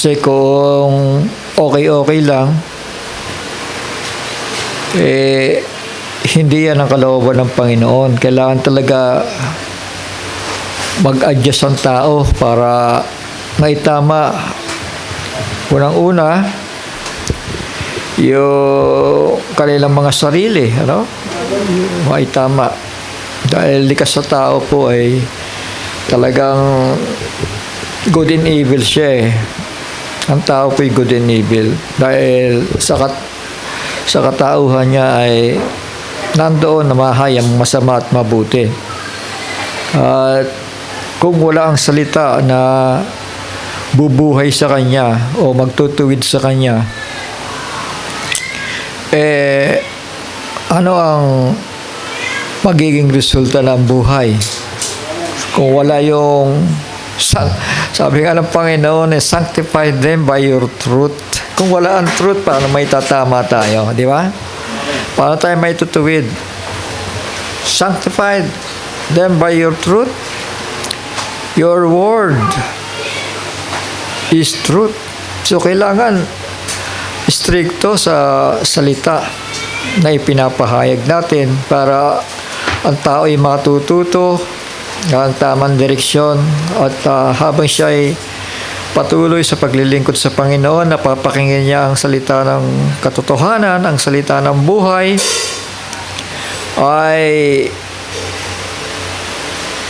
Kasi kung okay-okay lang, hindi yan ang kalooban ng Panginoon. Kailangan talaga mag-adjust ang tao para maitama. Unang-una, yung kanilang mga sarili, maitama. Dahil likas sa tao po ay talagang good and evil siya eh. Ang tao po ay good and evil. Dahil sa katauhan niya ay nandoon na mahayang masama at mabuti. At kung wala ang salita na bubuhay sa kanya o magtutuwid sa kanya, ano ang magiging resulta ng buhay? Kung wala yung sabi nga ng Panginoon, sanctify them by your truth. Kung wala ang truth, paano may tatama tayo? Di ba? Paano tayo may tutuwid? Sanctify them by your truth. Your word is truth. So, kailangan stricto sa salita na ipinapahayag natin para ang tao ay matututo ang tamang direksyon at habang siya ay patuloy sa paglilingkod sa Panginoon, napapakinggan niya ang salita ng katotohanan, ang salita ng buhay, ay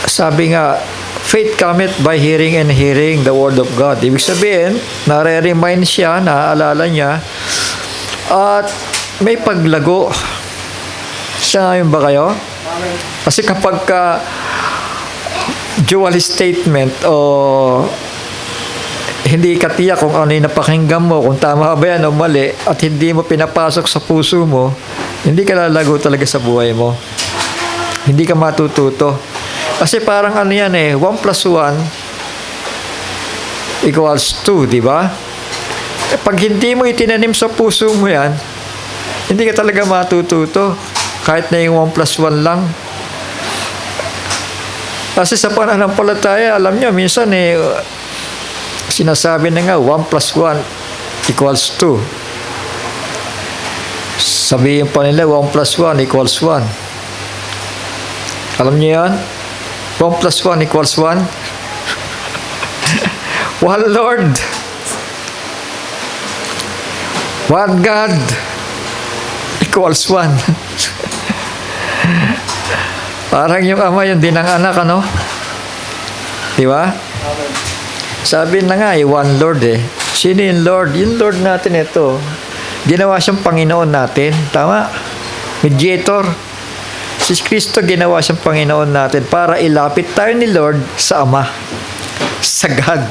sabi nga, faith cometh by hearing and hearing the word of God. Ibig sabihin, nare-remind siya, naaalala niya, at may paglago. Siya ngayon ba kayo? Kasi kapag dual statement o hindi ka tiyak kung ano yung napakinggan mo, kung tama ba yan o mali, at hindi mo pinapasok sa puso mo, hindi ka lalago talaga sa buhay mo. Hindi ka matututo. Kasi parang ano yan 1 plus 1 equals 2, di ba? Pag hindi mo itinanim sa puso mo yan, hindi ka talaga matututo. Kahit na yung 1 plus 1 lang. Kasi sa pananampalataya, alam niyo, minsan sinasabi na nga, 1 plus 1 equals 2. Sabihin pa nila, 1 plus 1 equals 1. Alam niyo yan? 1 plus 1 equals 1. One Lord. One God equals 1. Parang yung ama yung din ang anak, Di ba? Sabi na nga, one Lord Sino yung Lord? Yung Lord natin ito. Ginawa siyang Panginoon natin. Tama? Mediator. Si Kristo ginawa siyang Panginoon natin para ilapit tayo ni Lord sa Ama. Sa God.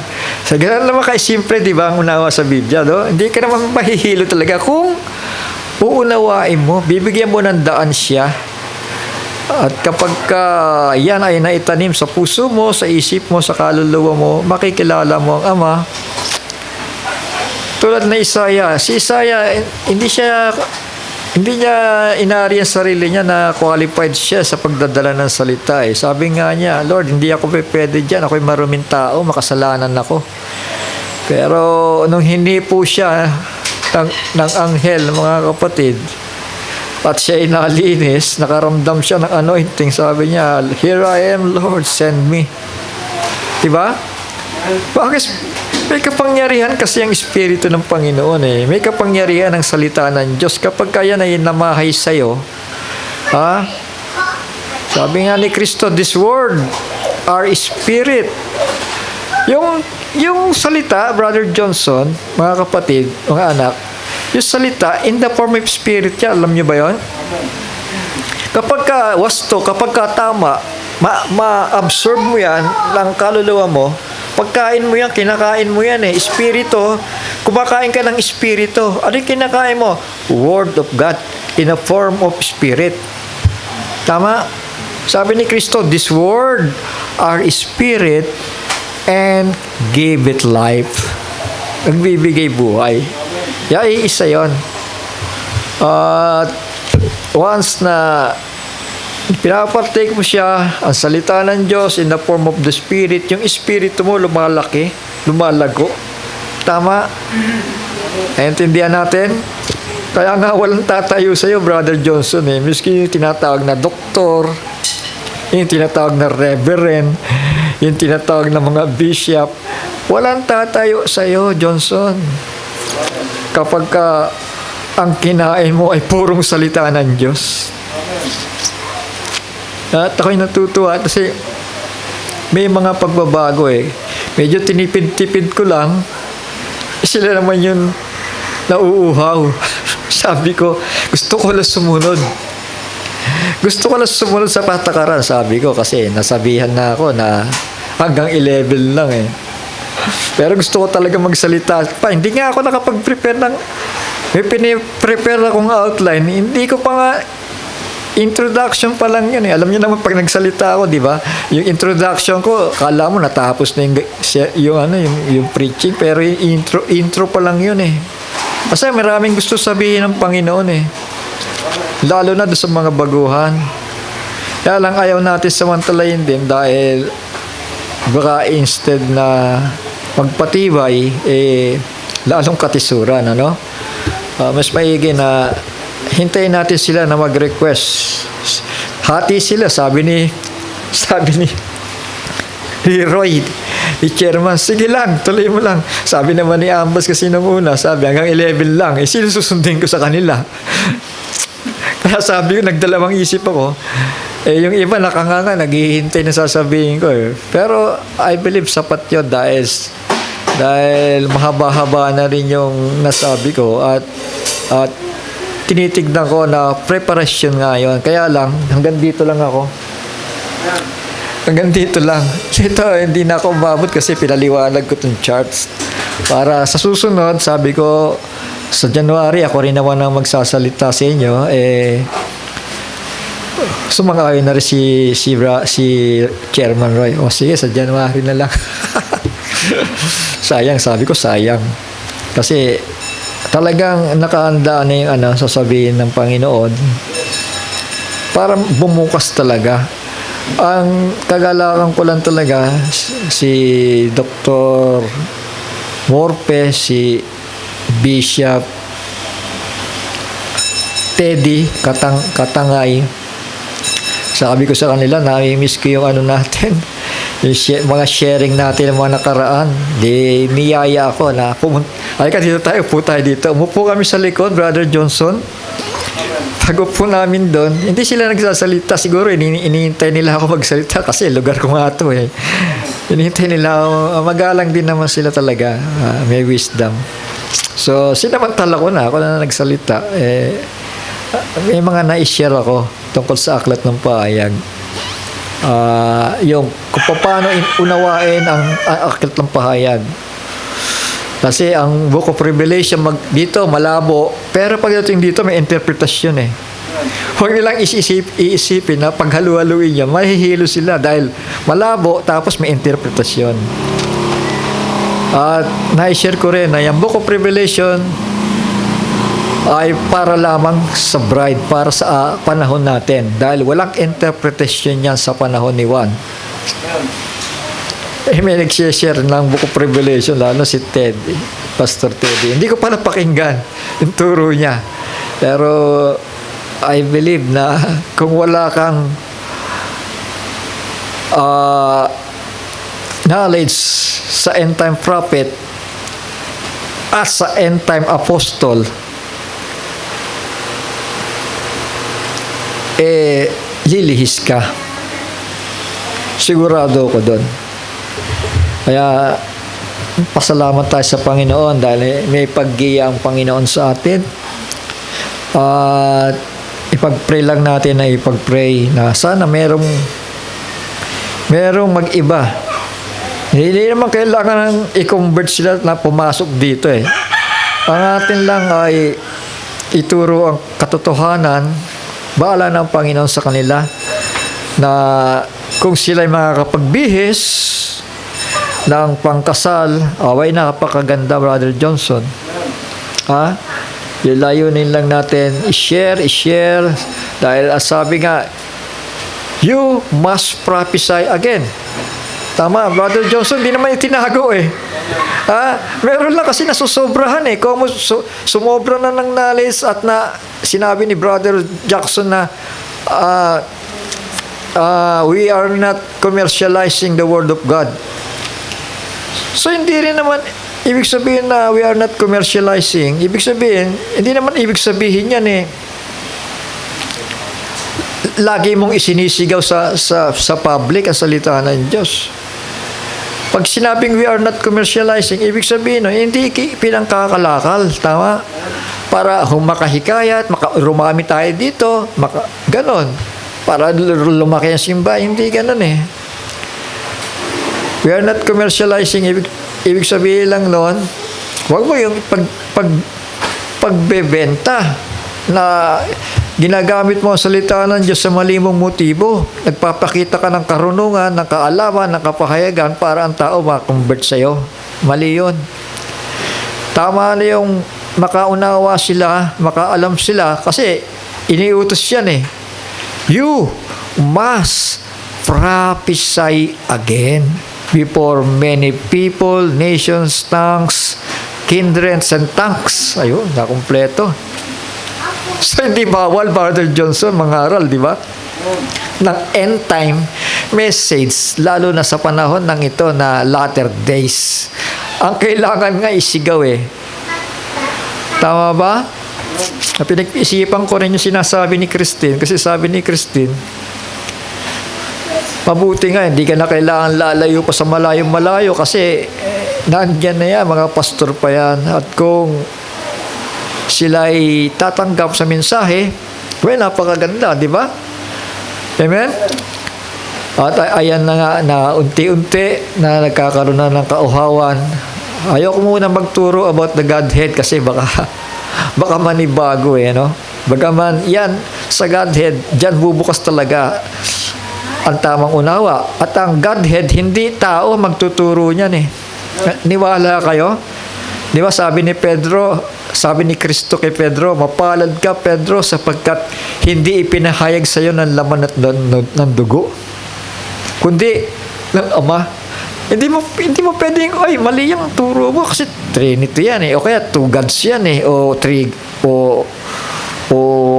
Sa ganun naman simple, di ba, ang unawa sa Biblia, Hindi ka naman mahihilo talaga kung uunawain mo, bibigyan mo ng daan siya. At kapag yan ay naitanim sa puso mo, sa isip mo, sa kaluluwa mo, makikilala mo ang Ama. Tulad na Isaiah. Si Isaiah, hindi niya inari ang sarili niya na qualified siya sa pagdadala ng salita. Sabi nga niya, Lord, hindi ako pwede dyan. Ako'y maruming tao, makasalanan ako. Pero nung hinipo siya ng anghel, mga kapatid, at siya ay nalinis, nakaramdam siya ng anointing. Sabi niya, here I am, Lord, send me. Diba? Bakit? May kapangyarihan kasi ang Espiritu ng Panginoon May kapangyarihan ang salita ng Diyos. Kapag kaya na namahay sa'yo, sabi nga ni Kristo, this word, our spirit. Yung salita, Brother Johnson, mga kapatid, mga anak, yung salita, in the form of spirit yan. Alam nyo ba yun? Kapag kapag tama, ma-absorb mo yan ng kaluluwa mo, pagkain mo yan, kinakain mo yan Espiritu, kumakain ka ng Espiritu. Ano yung kinakain mo? Word of God in a form of spirit. Tama? Sabi ni Kristo, this word are spirit and give it life. Nagbibigay buhay. Isa yun. Once na pinapartake mo siya, ang salita ng Diyos in the form of the Spirit, yung Espiritu mo lumalaki, lumalago. Tama? Naintindihan natin? Kaya nga walang tatayo sa'yo, Brother Johnson eh. Miski yung tinatawag na doktor, yung tinatawag na reverend, yung tinatawag na mga bishop, walang tatayo sa'yo, Johnson. Kapag ang kinain mo ay purong salita ng Diyos. At ako'y natutuwa kasi may mga pagbabago eh. Medyo tinipid-tipid ko lang. Sila naman yung nauuhaw. Sabi ko, gusto ko lang sumunod. Gusto ko lang sumunod sa patakaran, sabi ko. Kasi nasabihan na ako na hanggang 11 lang eh. Pero gusto ko talaga magsalita. Hindi nga ako nakapag-prepare ng... May piniprepare akong outline. Hindi ko pa nga... Introduction pa lang yun eh. Alam niyo naman pag nagsalita ako, di ba? Yung introduction ko, kala mo natapos na yung preaching, pero yung intro pa lang yun eh. Kasi maraming gusto sabihin ng Panginoon eh. Lalo na doon sa mga baguhan. Kaya lang ayaw natin samantalayin din dahil baka instead na magpatibay, lalong katisuran, ano? Mas maigi na hintayin natin sila na mag-request. Hati sila, sabi ni Roy, ni Chairman, sige lang, tuloy mo lang. Sabi naman ni Ambas kasi nung una, sabi hanggang 11 lang. Sino susundin ko sa kanila? Kaya sabi ko, nagdalawang isip ako. Yung iba nakanganga, naghihintay na sasabihin ko eh. Pero I believe sapat yun dahil mahaba-haba na rin yung nasabi ko at tinitignan ko na preparation nga yun. Kaya lang, hanggang dito lang ako. Hanggang dito lang. Ito, hindi na ako umabot kasi pinaliwanag ko itong charts. Para sa susunod, sabi ko, sa January, ako rin naman ang magsasalita sa inyo. Sumang-ayon na rin si Chairman Roy. O sige, sa January na lang. Sayang, sabi ko, sayang. Kasi, talagang nakahanda na yung sasabihin ng Panginoon para bumukas talaga. Ang kagalakan ko lang talaga si Dr. Morpe, si Bishop Teddy Katangay. Sabi ko sa kanila, nami-miss ko yung natin, yung mga sharing natin ng mga nakaraan. Di niyaya ako na halika dito tayo, upo tayo dito. Umupo kami sa likod, Brother Johnson. Pag upo namin doon, hindi sila nagsasalita. Siguro iniintay nila ako magsalita kasi lugar ko nga ito eh. Iniintay nila ako. Magalang din naman sila talaga. May wisdom. So, sinamantala ko na. Ako na nagsalita. May mga na-share ako tungkol sa aklat ng pahayag. Yung kung paano unawain ang aklat ng pahayag. Kasi ang Book of Revelation dito malabo, pero pagdating dito may interpretasyon eh. Huwag nilang iisipin na paghalu-haluin niya, mahihilo sila dahil malabo tapos may interpretasyon. At na-share ko rin na yung Book of Revelation ay para lamang sa bride, para sa panahon natin. Dahil walang interpretation yan sa panahon ni Juan. May nag-share ng Book of Revelation, lalo si Teddy, Pastor Teddy. Hindi ko pa napakinggan yung turo niya. Pero I believe na kung wala kang knowledge sa end-time prophet at sa end-time apostle, lilihis ka. Sigurado ko doon. Kaya pasalamat tayo sa Panginoon dahil may paggiya ang Panginoon sa atin. At ipag-pray lang natin na ipag-pray na sana merong mag-iba. Hindi naman kailangan i-convert sila na pumasok dito eh. Ang atin lang ay ituro ang katotohanan, bahala ng Panginoon sa kanila na kung sila'y makakapagbihis ng pangkasal, away napakaganda, Brother Johnson. Yung layunin lang natin, i-share, dahil sabi nga, you must prophesy again. Tama, Brother Johnson, di naman itinago eh. Meron lang kasi nasusobrahan eh. Kung sumobra na ng knowledge at na sinabi ni Brother Jackson na we are not commercializing the Word of God. So hindi rin naman ibig sabihin na we are not commercializing. Ibig sabihin, hindi naman ibig sabihin yan eh. Lagi mong isinisigaw sa public ang salita ng Diyos. Pag sinabing we are not commercializing, ibig sabihin, no, hindi pinangkakalakal, tama? Para makahikayat, rumami tayo dito, ganon. Para lumaki ang simba, hindi ganon eh. We are not commercializing, ibig sabihin lang noon, huwag mo yung pagbebenta na ginagamit mo ang salita ng Diyos sa mali mong motibo. Nagpapakita ka ng karunungan, ng kaalaman, ng kapahayagan para ang tao makakonvert sa'yo. Mali yun. Tama na yung makaunawa sila, makaalam sila, kasi iniutos yan eh. You must prophesy again before many people, nations, tongues, kindreds, and tongues. Ayun, nakumpleto. So, hindi bawal, Brother Johnson, mangaral, di ba? Ng end time message, lalo na sa panahon ng ito na latter days. Ang kailangan nga isigaw eh. Tama ba? Pinag-isipan ko rin yung sinasabi ni Christine, kasi sabi ni Christine, mabuti nga, hindi ka na kailangan lalayo pa sa malayo-malayo kasi nandyan na yan, mga pastor pa yan. At kung sila ay tatanggap sa mensahe, well, napakaganda, di ba? Amen? At ayan na nga, na unti-unti na nagkakaroon na ng kauhawan. Ayoko muna magturo about the Godhead kasi baka manibago eh, no? Bagaman yan, sa Godhead, dyan bubukas talaga ang tamang unawa. At ang Godhead, hindi tao magtuturo niyan eh. Niwala kayo? Di ba sabi ni Pedro, sabi ni Kristo kay Pedro, mapalad ka Pedro sapagkat hindi ipinahayag sa iyo ng laman at ng dugo, kundi ng Ama. Hindi mo pwedeng, ay, mali yung turo mo kasi Trinity yan eh, o kaya two gods yan eh, o three, o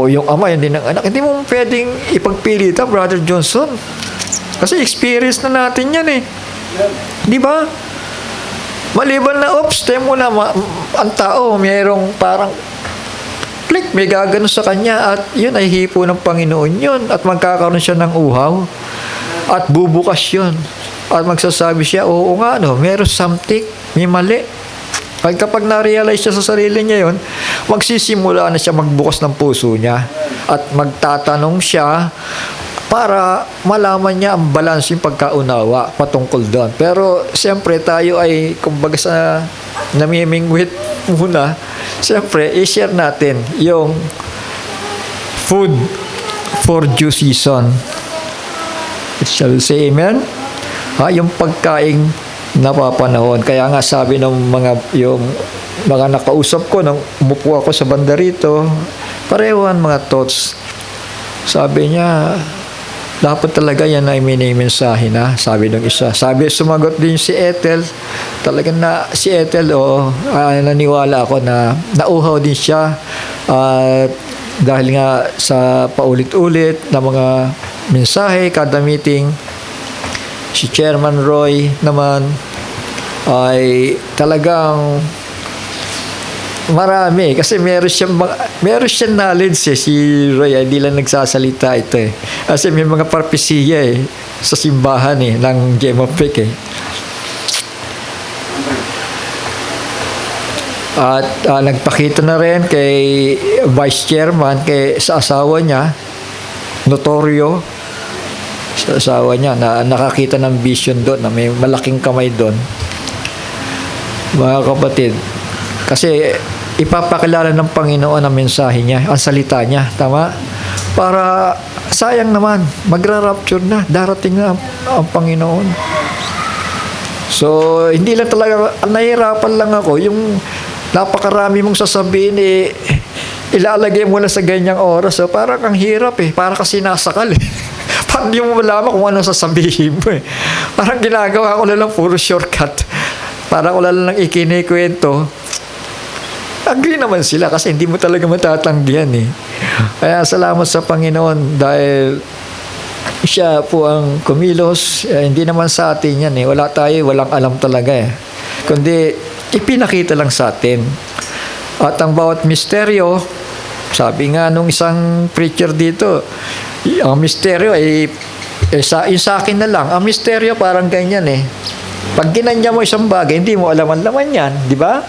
yung Ama, hindi ng anak. Hindi mo pwedeng ipagpilitan, Brother Johnson. Kasi experience na natin yan eh. Di ba? Maliban na, tayo muna, ang tao, mayroong parang click, may gagano sa kanya at yun ay hipo ng Panginoon yun at magkakaroon siya ng uhaw at bubukas yun at magsasabi siya, oo nga, no, meron something, may mali. At kapag na-realize siya sa sarili niya yun, magsisimula na siya magbukas ng puso niya at magtatanong siya para malaman niya ang balansing pagkaunawa patungkol doon. Pero siyempre tayo ay kumbaga sa namimingwit muna, siyempre i-share natin yung food for due season. Shall we say amen? Yung pagkaing napapanahon. Kaya nga sabi ng yung mga nakausap ko nang umupo ako sa banda rito, pareho mga thoughts. Sabi niya, dapat talaga yan ay minimensahe na, sabi ng isa. Sabi, sumagot din si Ethel. Talagang si Ethel, naniwala ako na nauhaw din siya. Dahil nga sa paulit-ulit na mga mensahe, kada meeting, si Chairman Roy naman ay talagang marami kasi meron siyang knowledge eh. Si Roy ay hindi lang nagsasalita ito eh. Kasi may mga parpesiya eh sa simbahan eh ng GMOPEC eh. At nagpakita na rin kay Vice Chairman sa asawa niya, Notorio, sa asawa niya na nakakita ng vision doon na may malaking kamay doon. Mga kapatid, kasi ipapakilala ng Panginoon ang mensahe niya, ang salita niya, tama? Para sayang naman, magra-rapture na, darating na ang Panginoon. So, hindi lang talaga, nahihirapan lang ako, yung napakarami mong sasabihin ilalagay mo na sa ganyang oras, so parang ang hirap eh, parang kasi nasakal eh. Para hindi mo malaman kung anong sasabihin mo eh. Parang ginagawa ko na lang puro shortcut. Para ko lang ikinikwento. Agree naman sila kasi hindi mo talaga matatanggihan eh. Kaya salamat sa Panginoon dahil siya po ang kumilos. Hindi naman sa atin yan eh. Wala tayo, walang alam talaga eh. Kundi ipinakita lang sa atin. At ang bawat misteryo, sabi nga nung isang preacher dito, ang misteryo ay yung sa akin na lang. Ang misteryo parang ganyan eh. Pag ginanya mo isang bagay, hindi mo alam ang laman yan. Di ba?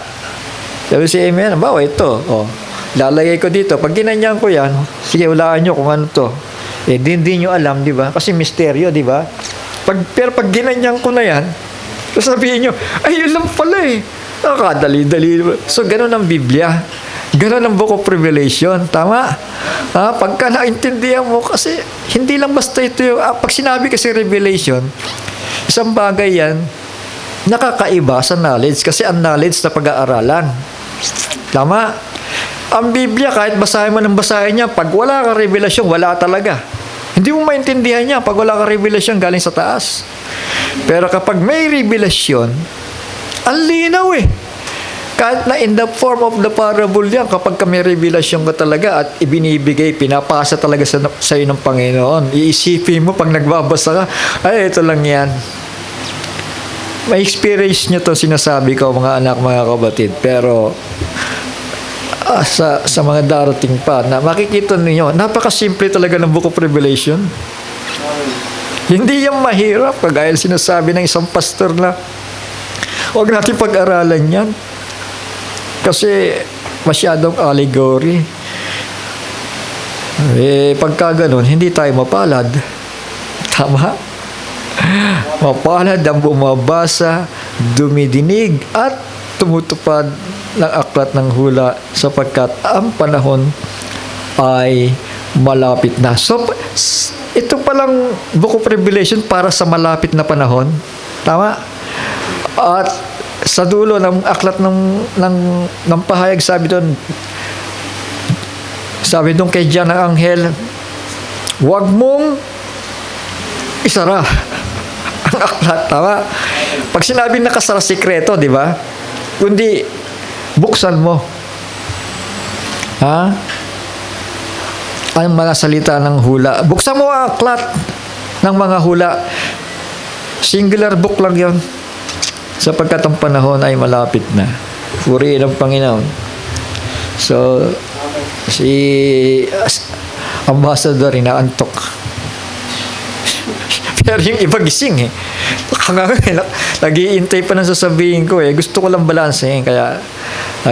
Sabi si Amen, bawa ito. Oh, lalagay ko dito. Pag ginanyan ko yan, sige, hulaan nyo kung ano to. Eh, hindi nyo alam, di ba? Kasi misteryo, di ba? Pero pag ginanyan ko na yan, sasabihin nyo, ay, yun lang pala eh. Nakakadali-dali. So, ganun ang Biblia. Ganun ang Book of Revelation. Tama? Pagka naintindihan mo, kasi hindi lang basta ito yung, pag sinabi kasi Revelation, isang bagay yan, nakakaiba sa knowledge kasi ang knowledge na pag-aaralan. Tama? Ang Biblia, kahit basahin mo ng basahin niya, pag wala kang revelasyon, wala talaga. Hindi mo maintindihan niya pag wala kang revelasyon galing sa taas. Pero kapag may revelasyon, ang linaw eh. Kahit na in the form of the parable yan, kapag may revelasyon ka talaga at ibinibigay, pinapasa talaga sa iyo ng Panginoon, iisipin mo pag nagbabasa ka, ay, ito lang yan. May experience nyo to sinasabi ko, mga anak, mga kapatid. Pero sa mga darating pa, na makikita ninyo, napakasimple talaga ng Book of Revelation. Hindi yan mahirap, kagaya sinasabi ng isang pastor na, huwag natin pag-aralan yan. Kasi masyadong allegory. Eh, pagka ganun, hindi tayo mapalad. Tama? Mapalad ang bumabasa, dumidinig, at tumutupad ng aklat ng hula sapagkat ang panahon ay malapit na. So, ito palang Book of Revelation para sa malapit na panahon. Tama? At sa dulo ng aklat ng pahayag, sabi doon kay John ang anghel, huwag mong isara ang aklat. Tama? Pag sinabi nakasara, sikreto, di ba? Kundi buksan mo ang mga salita ng hula. Buksan mo ang aklat ng mga hula. Singular book lang yon, sapagkat ang panahon ay malapit na. Purihin ang Panginoon. So, si Ambassador inaantok. Pero yung iba gising eh. Nag-iintay pa ng sasabihin ko eh. Gusto ko lang balansehin. Kaya,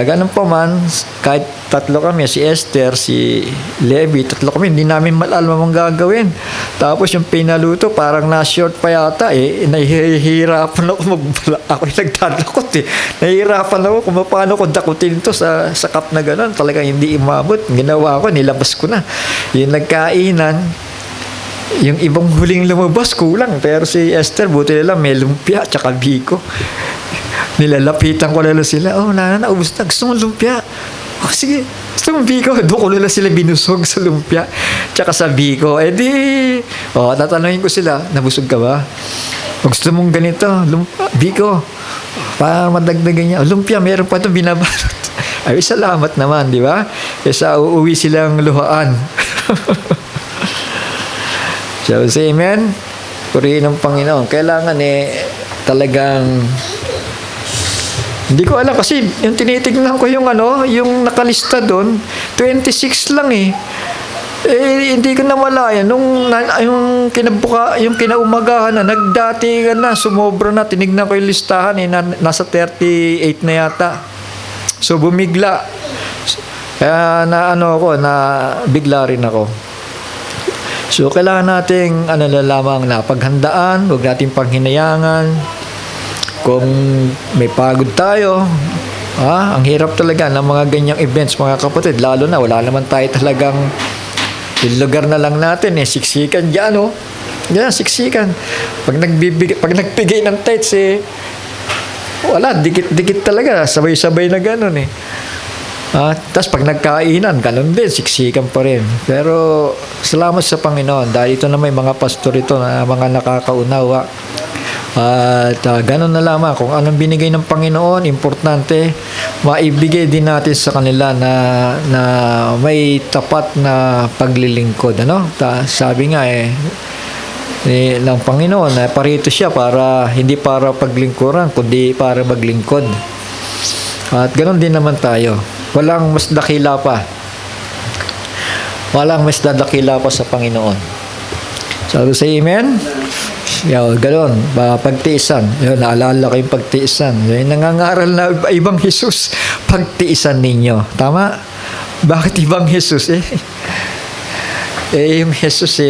ganun pa man, kahit tatlo kami, si Esther, si Levi, tatlo kami, hindi namin malalam ang gagawin. Tapos yung pinaluto, parang na-short pa yata eh. Nahihirapan ako magbala. Ako yung nagdadakot eh. Nahihirapan ako kung paano ko dakutin ito sa cup na gano'n. Talagang hindi imabot. Ginawa ko, nilabas ko na. Yung nagkainan, yung ibang huling lumabas, kulang. Pero si Esther, buti nila may lumpia tsaka biko. Nilalapitan ko nila sila. Oh, naubos na. Gusto mong lumpia? Oh, sige. Gusto mong biko? Doon ko nila sila binusog sa lumpia tsaka sa biko. Eh di, tatanungin ko sila, nabusog ka ba? O gusto mong ganito? Lumpia, biko. Para madagdagan niya. Lumpia, meron pa itong binabalot. Ay, salamat naman, di ba? Kesa uuwi silang luhaan. So, say amen. Purihin ng Panginoon. Kailangan talagang hindi ko alam kasi yung tinitignan ko yung yung nakalista doon, 26 lang eh. Hindi ko na malaya yung kinaumagahan na nagdatingan na, sumobra na, tinignan ko yung listahan nasa 38 na yata. So bumigla. Kaya na bigla rin ako. So, kailangan nating lamang na paghandaan, huwag nating panghinayangan. Kung may pagod tayo, ang hirap talaga ng mga ganyang events, mga kapatid. Lalo na, wala naman tayo talagang yung lugar na lang natin, siksikan dyan, Yan, siksikan. Pag nagbigay ng tithes, wala, dikit-dikit talaga, sabay-sabay na gano'n, Tapos pag nagkainan, ganun din, siksikan pa rin. Pero salamat sa Panginoon dahil ito na may mga pastor ito na mga nakakaunawa. At ganun na lamang kung anong binigay ng Panginoon, importante maibigay din natin sa kanila na may tapat na paglilingkod. Sabi nga ng Panginoon na parito siya hindi para paglingkuran kundi para maglingkod. At ganun din naman tayo. Walang mas dakila pa. Walang mas dadakila pa sa Panginoon. Sabi sa amen? Gano'n, pagtiisan. Naalala ko yung pagtiisan. Yung nangangaral na ibang Jesus, pagtiisan ninyo. Tama? Bakit ibang Jesus yung Jesus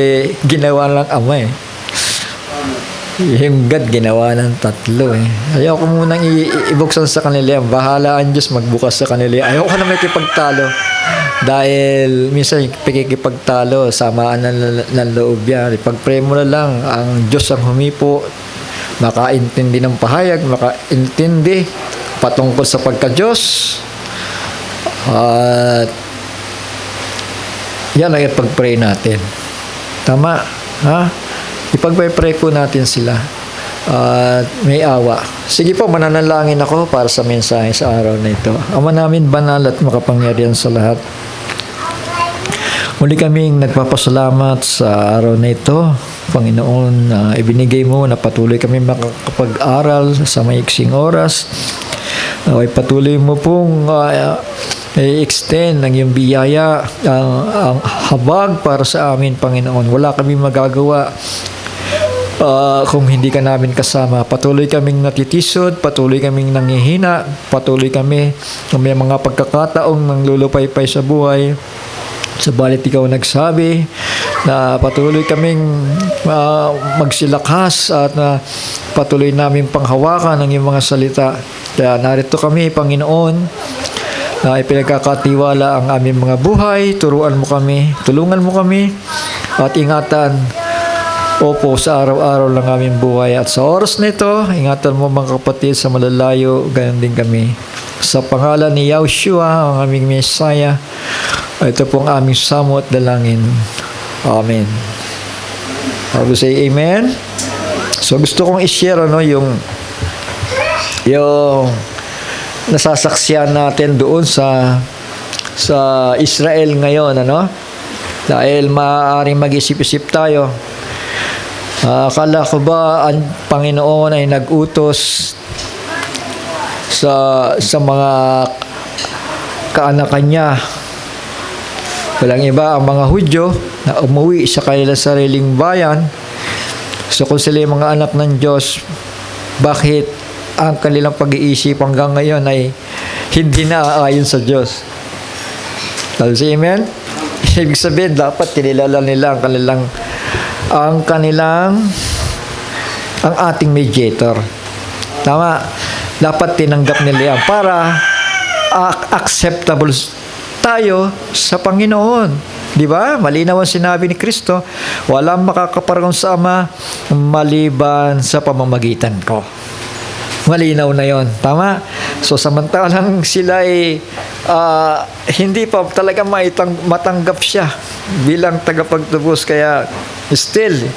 ginawa lang Ama Yung God ginawa ng tatlo Ayoko munang ibuksan sa kanila yan. Bahala ang Diyos magbukas sa kanila. Ayoko na may kipagtalo. Dahil minsan pikikipagtalo, samaan ng loob yan. Ipag-pray mo na lang, ang Diyos ang humipo, makaintindi ng pahayag, makaintindi patungkol sa pagka-Diyos. At yan ang ipag-pray natin. Tama? Ipag-pray po natin sila. At may awa. Sige po, mananalangin ako para sa mensahe sa araw na ito. Ama namin banal at makapangyarihan sa lahat. Muli kaming nagpapasalamat sa araw na ito, Panginoon, na ibinigay mo na patuloy kami makakapag-aral sa maiksing oras. Ay patuloy mo pong i-extend ng iyong biyaya, ang habag para sa amin, Panginoon. Wala kami magagawa kung hindi ka namin kasama. Patuloy kaming natitisod, patuloy kaming nanghihina, patuloy kami may mga pagkakataong nanglulupaypay sa buhay. Sabalit ikaw nagsabi na patuloy kaming magsilakas at patuloy namin panghawakan ng iyong mga salita. Kaya narito kami, Panginoon, na ipinagkakatiwala ang aming mga buhay. Turuan mo kami, tulungan mo kami, at ingatan, Opo, sa araw-araw lang aming buhay. At sa oras na ito, ingatan mo mga kapatid sa malalayo, ganyan din kami. Sa pangalan ni Yahshua, ang aming Messiah, ito pong aming samo at dalangin. Amen. I will say amen. So gusto kong i-share yung nasasaksiyan natin doon sa Israel ngayon, dahil maaaring mag-isip-isip tayo. Akala ko ba ang Panginoon ay nag-utos sa mga kaanakan niya? Walang iba ang mga Hudyo na umuwi sa kanilang sariling bayan. So kung sila yung mga anak ng Diyos, bakit ang kanilang pag-iisip hanggang ngayon ay hindi naaayon sa Diyos? Amen? Ibig sabihin, dapat kinilala nila ang ating mediator. Tama? Dapat tinanggap nila yan para acceptable tayo sa Panginoon. Di ba? Malinaw ang sinabi ni Kristo, walang makakaparang sa Ama maliban sa pamamagitan ko. Malinaw na yon. Tama? So samantalang sila ay hindi pa talaga matanggap siya bilang tagapagtubos, kaya still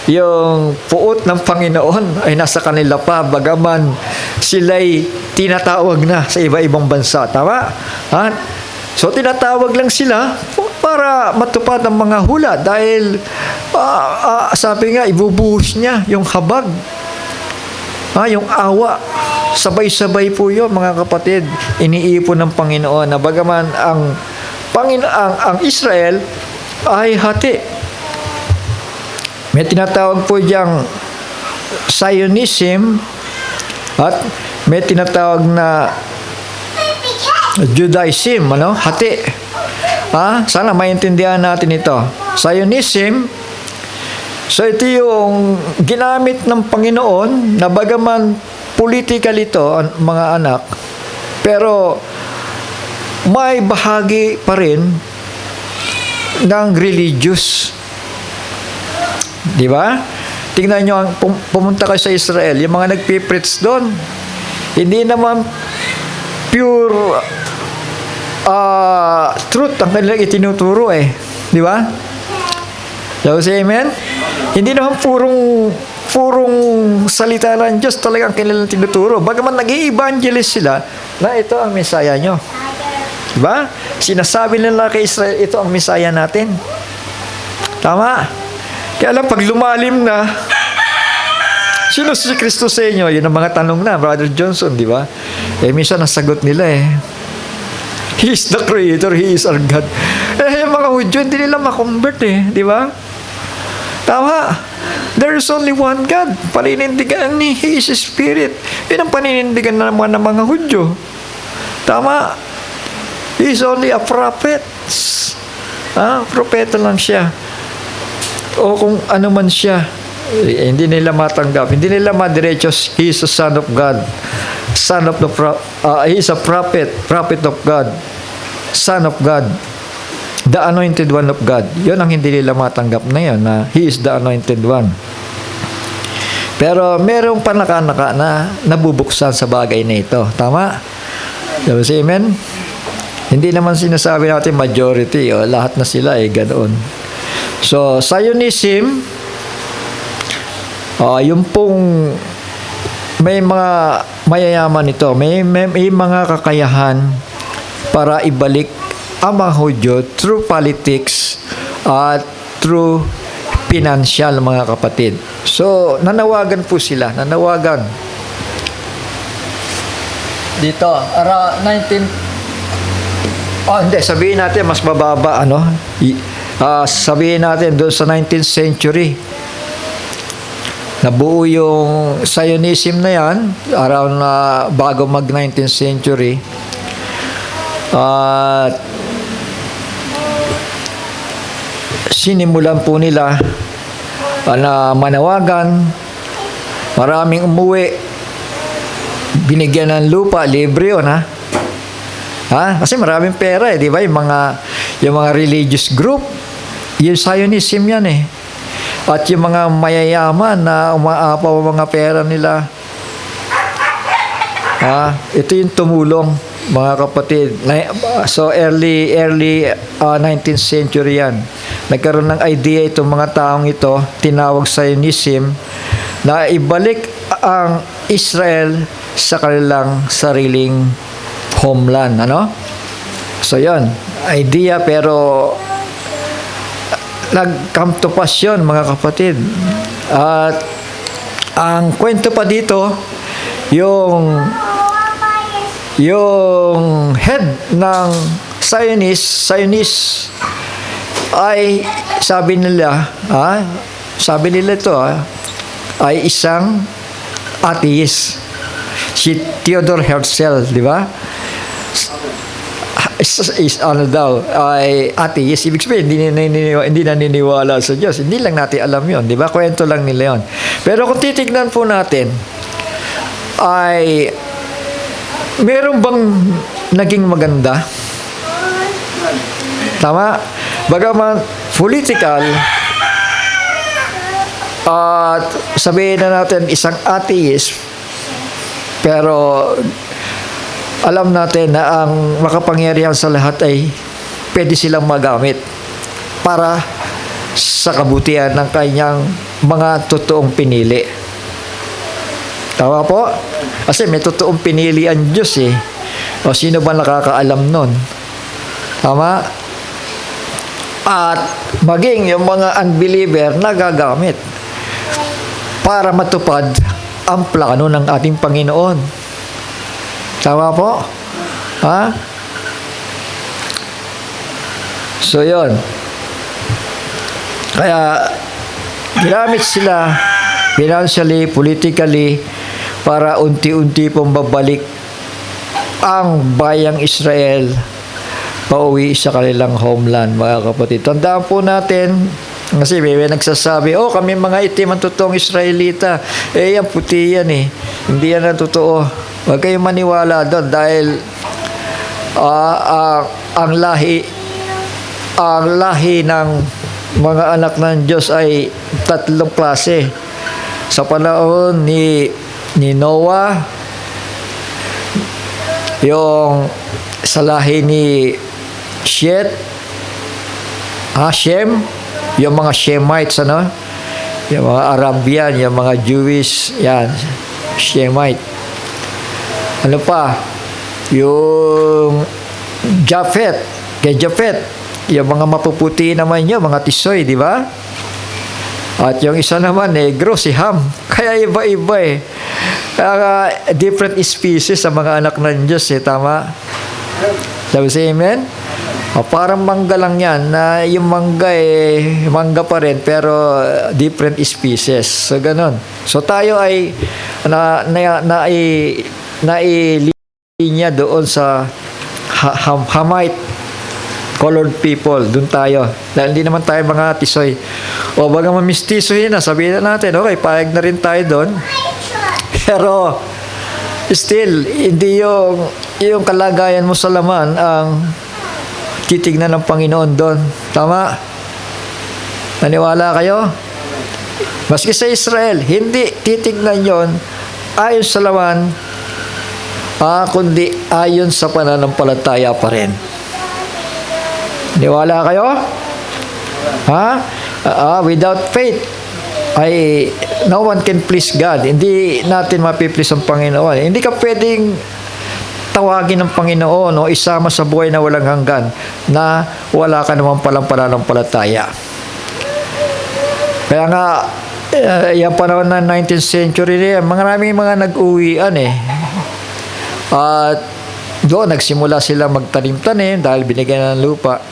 yung puot ng Panginoon ay nasa kanila pa, bagaman sila'y tinatawag na sa iba-ibang bansa. Tama? So tinatawag lang sila para matupad ang mga hula dahil sabi nga, ibubuhos niya yung habag, yung awa. Sabay-sabay po yun, mga kapatid. Iniipon ng Panginoon na bagaman ang Israel ay hati. May tinatawag po diyang Zionism at may tinatawag na Judaism, hati. Sana maintindihan natin ito. Zionism, so ito yung ginamit ng Panginoon na bagaman political ito, mga anak, pero may bahagi pa rin ng religious. Di ba? Tingnan nyo, pumunta kayo sa Israel, yung mga nagpipreach doon, hindi naman pure truth ang kanilang itinuturo eh. Di ba? So, say amen? Hindi naman purong salita ng Diyos talaga ang kanilang tinuturo. Bagaman nag-i-evangelist sila na ito ang Messiah nyo. Diba? Sinasabi nila kay Israel, ito ang Messiah natin. Tama? Kaya lang, pag lumalim na, sino si Kristo sa inyo? Yun ang mga tanong na, Brother Johnson, di ba? Minsan ang sagot nila He is the Creator, He is our God. Yung mga Hudyo, hindi nila makonvert di ba? Tama. There is only one God. Paninindigan ni He is Spirit. Yun ang paninindigan naman ng mga Hudyo. Tama. He is only a prophet. Propeta lang siya. O kung ano man siya, hindi nila matanggap. Hindi nila madiretso, He is a Son of God. He is a prophet of God. Son of God. The anointed one of God. Yun ang hindi nila matanggap na yun, na He is the anointed one. Pero merong panaka-naka na nabubuksan sa bagay na ito. Tama? Say amen? Hindi naman sinasabi natin majority, lahat na sila ganoon. So, Zionism, yung pong may mga mayayaman ito, may mga kakayahan para ibalik ang mga Hudyo through politics at through financial, mga kapatid. So, nanawagan po sila. Nanawagan. Dito, around 19... hindi. Sabihin natin, mas mababa, sabihin natin, doon sa 19th century. Nabuo yung Zionism na yan, around bago mag 19th century. At sinimulan po nila na manawagan, maraming umuwi, binigyan ng lupa, libre yun kasi maraming pera di ba? Yung mga religious group, yung Zionism yan at yung mga mayayaman na umaapaw mga pera nila, ito yung tumulong, mga kapatid. So early 19th century yan. Nagkaroon ng idea itong mga taong ito, tinawag Zionism, na ibalik ang Israel sa kanilang sariling homeland. So yan, idea, pero nag-come to pass yun, mga kapatid. At ang kwento pa dito, yung head ng Zionist ay sabi nila ito ay isang atheist, si Theodor Herzl, di ba? Ay atheist. Ibig sabihin, hindi naniniwala sa Diyos. Hindi lang natin alam yon, di ba? Kwento lang nila yon. Pero kung titignan po natin, ay meron bang naging maganda? Tama? Bagaman political, at sabihin na natin isang atheist, pero alam natin na ang makapangyarihan sa lahat ay pwede silang magamit para sa kabutihan ng kanyang mga totoong pinili. Tama po? Kasi may totoong pinili ang Diyos O sino ba nakakaalam nun? Tama? At maging yung mga unbeliever nagagamit para matupad ang plano ng ating Panginoon. Tama po? So, yun. Kaya, ginamit sila financially, politically, para unti-unti pong babalik ang bayang Israel pauwi sa kanilang homeland, mga kapatid. Tandaan po natin, kasi may nagsasabi, kami mga itim ang totoong Israelita. Yan, puti yan Hindi yan ang totoo. Huwag kayong maniwala doon dahil ang lahi ng mga anak ng Diyos ay tatlong klase. Sa panahon ni Noah, yung sa lahi ni Shet, Shem, yung mga Shemites, ano? Yung mga Arabian, yung mga Jewish, yan, Shemite. Ano pa? Yung Japhet, kay Japhet, yung mga mapuputi naman yun, mga Tisoy, di ba? At yung isa naman, negro, si Ham. Kaya iba-iba eh. Kaya different species sa mga anak ng Diyos eh, tama? Sabi sa amen? Parang mangga lang yan, na yung mangga eh, mangga pa rin, pero different species. So, ganun. So, tayo ay nailinya doon sa Hamite colored people, doon tayo. Dahil hindi naman tayo mga Tisoy. O baga mamistisohin na, sabihin na natin, okay, payag na rin tayo doon. Pero, still, hindi yung kalagayan mo sa laman ang titignan ng Panginoon doon. Tama? Naniwala kayo? Maski sa Israel, hindi titignan yon ayon sa laman, kundi ayon sa pananampalataya pa rin. Niwala kayo? Without faith, no one can please God. Hindi natin mapiplease ang Panginoon. Hindi ka pwedeng tawagin ng Panginoon o isama sa buhay na walang hanggan na wala ka naman palang pananampalataya. Kaya nga, yung panahon ng 19th century rin, maraming mga nag-uwian eh. At doon, nagsimula sila magtanim-tanim dahil binigyan ng lupa,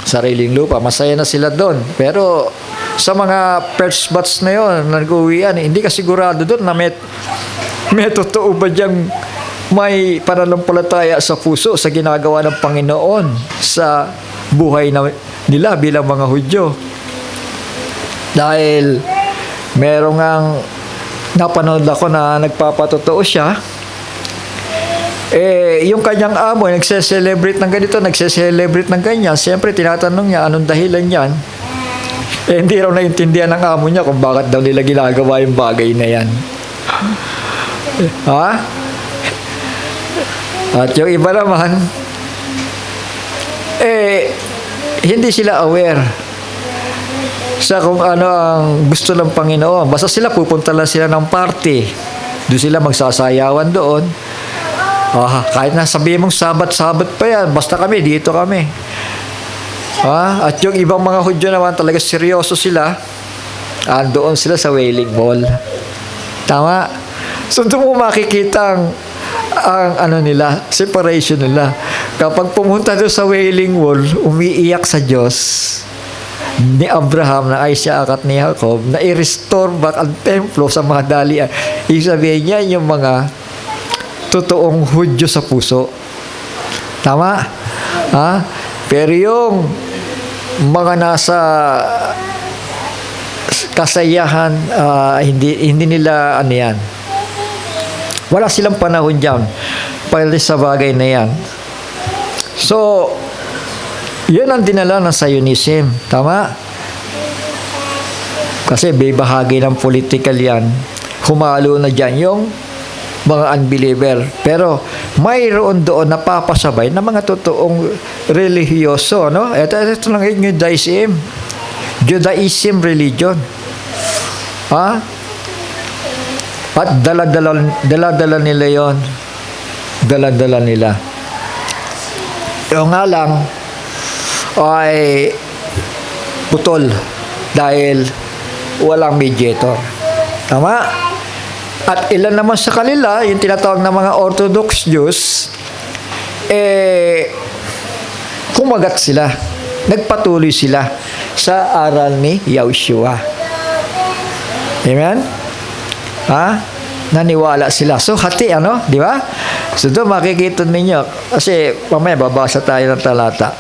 sariling lupa. Masaya na sila doon. Pero sa mga first batch na yun, nag-uwian, hindi ka sigurado doon na may totoo ba diyang may pananampalataya sa puso sa ginagawa ng Panginoon sa buhay nila bilang mga Hudyo. Dahil merong ang napanood ako na nagpapatotoo siya, yung kanyang amo, nagse-celebrate ng ganito, nagse-celebrate ng ganyan. Siyempre, tinatanong niya, anong dahilan yan? Hindi raw naintindihan ng amo niya kung bakit daw nila ginagawa yung bagay na yan. At yung iba naman, hindi sila aware sa kung ano ang gusto ng Panginoon. Basta sila, pupunta lang sila ng party. Doon sila magsasayawan doon. Kahit na sabihin mong sabat-sabat pa yan, basta kami, dito kami. At yung ibang mga Hudyo naman, talaga seryoso sila. Doon sila sa Wailing Wall. Tama? So doon mo makikita ang ano nila, separation nila. Kapag pumunta doon sa Wailing Wall, umiiyak sa Diyos ni Abraham, na Isaac at ni Jacob, na i-restore back ang templo sa mga dalian. Ibig sabihin niya, yung mga totoong Hudyo sa puso. Tama? Pero yung mga nasa kasayahan, hindi nila ano yan. Wala silang panahon dyan para sa bagay na yan. So, yun ang dinala ng Zionism. Tama? Kasi bahagi ng political yan. Humalo na dyan yung mga unbeliever. Pero mayroon doon napapasabay na mga totoong religyoso. No? Ito lang yung Judaism. Judaism religion. At dala-dala nila yon. Dala-dala nila. Yung nga lang ay putol dahil walang mediator. Tama? At ilan naman sa kanila, yung tinatawag na mga Orthodox Jews, kumagat sila. Nagpatuloy sila sa aral ni Yahushua. Amen? Naniwala sila. So, hati, di ba? So, doon makikita ninyo. Kasi, mamaya, babasa tayo ng talata.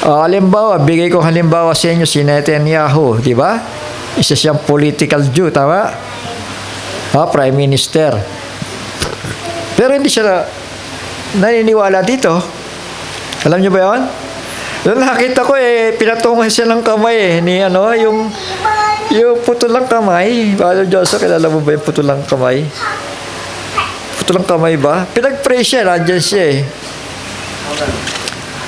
Halimbawa, bigay ko halimbawa sa inyo si Netanyahu, di ba? Isa siyang political Jew, tama? Prime Minister. Pero hindi siya naniniwala dito. Alam niyo ba yun? Doon nakita ko pinatungan siya ng kamay yung putulang kamay. Father Joseph, kilala mo ba yung putulang kamay? Putulang kamay ba? Pinag-pray siya, nandyan siya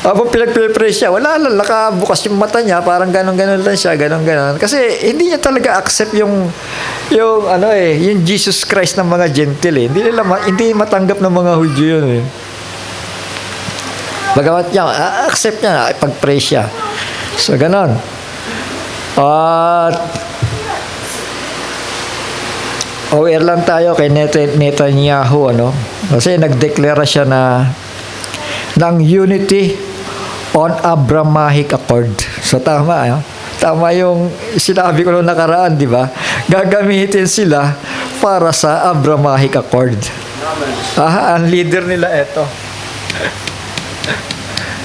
Habang pinag-pray siya, wala lang, nakabukas yung mata niya, parang ganon-ganon lang siya, ganon-ganon. Kasi hindi niya talaga accept yung yung Jesus Christ ng mga Gentile eh. Hindi matanggap ng mga Hudyo yun eh. Bagamat niya, accept niya, pag-pray siya. So, ganon. At, aware lang tayo kay Netanyahu, Kasi nagdeklara siya ng unity on Abrahamic Accord. So, tama, Tama yung sinabi ko noong nakaraan, di ba? Gagamitin sila para sa Abrahamic Accord. Ang leader nila ito.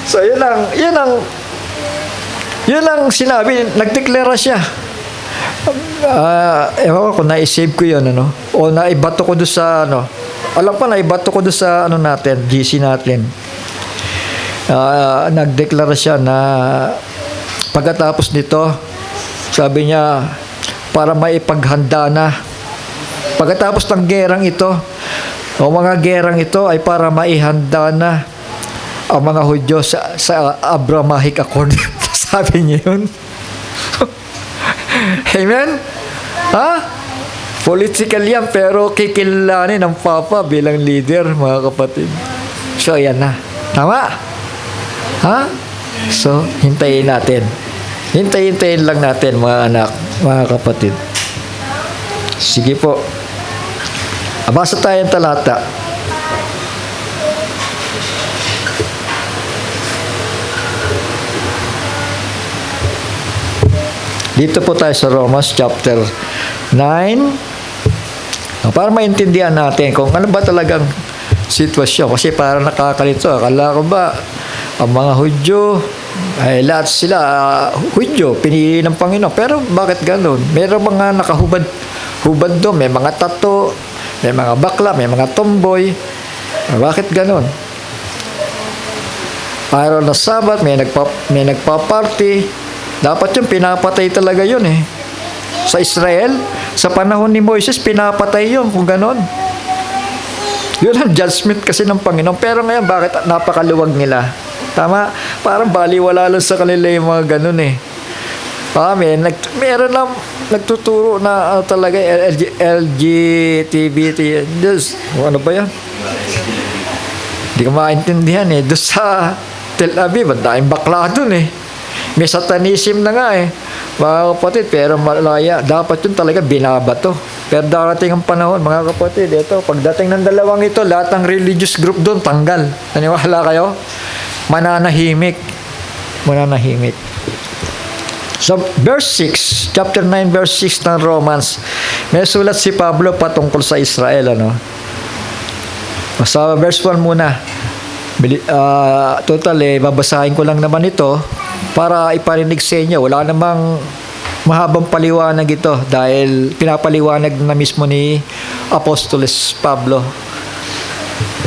So, yun ang sinabi. Nagdeklara siya. Ewan ko, na-save ko yun, O naibato ko doon sa, Alam pa, naibato ko doon sa, natin, GC natin. Nagdeklara siya na pagkatapos nito, sabi niya, para maipaghanda na. Pagkatapos ng gerang ito, o mga gerang ito ay para maihanda na ang mga Hudyo sa Abrahamic Accord. Sabi niya yun. Amen? Political yan, pero kikilanin ng Papa bilang leader, mga kapatid. So, yan na. Tama? So, hintayin natin. Hintayin lang natin, mga anak, mga kapatid. Sige po. Basa tayong talata. Dito po tayo sa Romans chapter 9. Para maintindihan natin kung ano ba talagang sitwasyon. Kasi parang nakakalito. Akala ko ba ang mga Hudyo, ay lahat sila Hudyo, pinili ng Panginoon. Pero bakit gano'n? Meron mga nakahubad doon, may mga tato, may mga bakla, may mga tomboy. Bakit gano'n? Araw na Sabat, may nagpa-party. Dapat yung pinapatay talaga yun eh. Sa Israel, sa panahon ni Moises, pinapatay yun kung gano'n. Yun ang judgment kasi ng Panginoon. Pero ngayon, bakit napakaluwag nila? Tama? Parang baliwala lang sa kanila yung mga ganun eh. Meron lang nagtuturo na talaga LGBT. Ano ba yan? Hindi ko maintindihan eh. Doon sa Tel Aviv, ang daming bakla doon eh. May satanism na nga eh. Mga kapatid, pero malaya. Dapat yun talaga binabato. Pero darating ang panahon, mga kapatid, ito, pagdating ng dalawang ito, lahat ng religious group doon, tanggal. Naniwala kayo? Mananahimik. So, verse 6, chapter 9, verse 6 ng Romans, may sulat si Pablo patungkol sa Israel, Sa verse 1 muna. Babasahin ko lang naman ito para iparinig sa inyo. Wala namang mahabang paliwanag ito dahil pinapaliwanag na mismo ni Apostoles Pablo.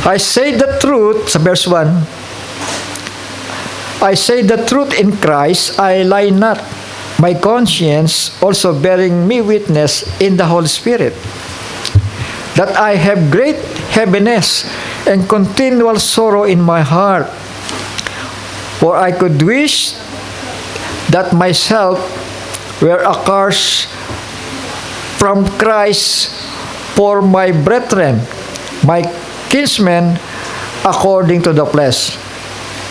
I say the truth, sa verse 1, I say the truth in Christ, I lie not. My conscience also bearing me witness in the Holy Spirit, that I have great heaviness and continual sorrow in my heart. For I could wish that myself were accursed from Christ for my brethren, my kinsmen, according to the flesh.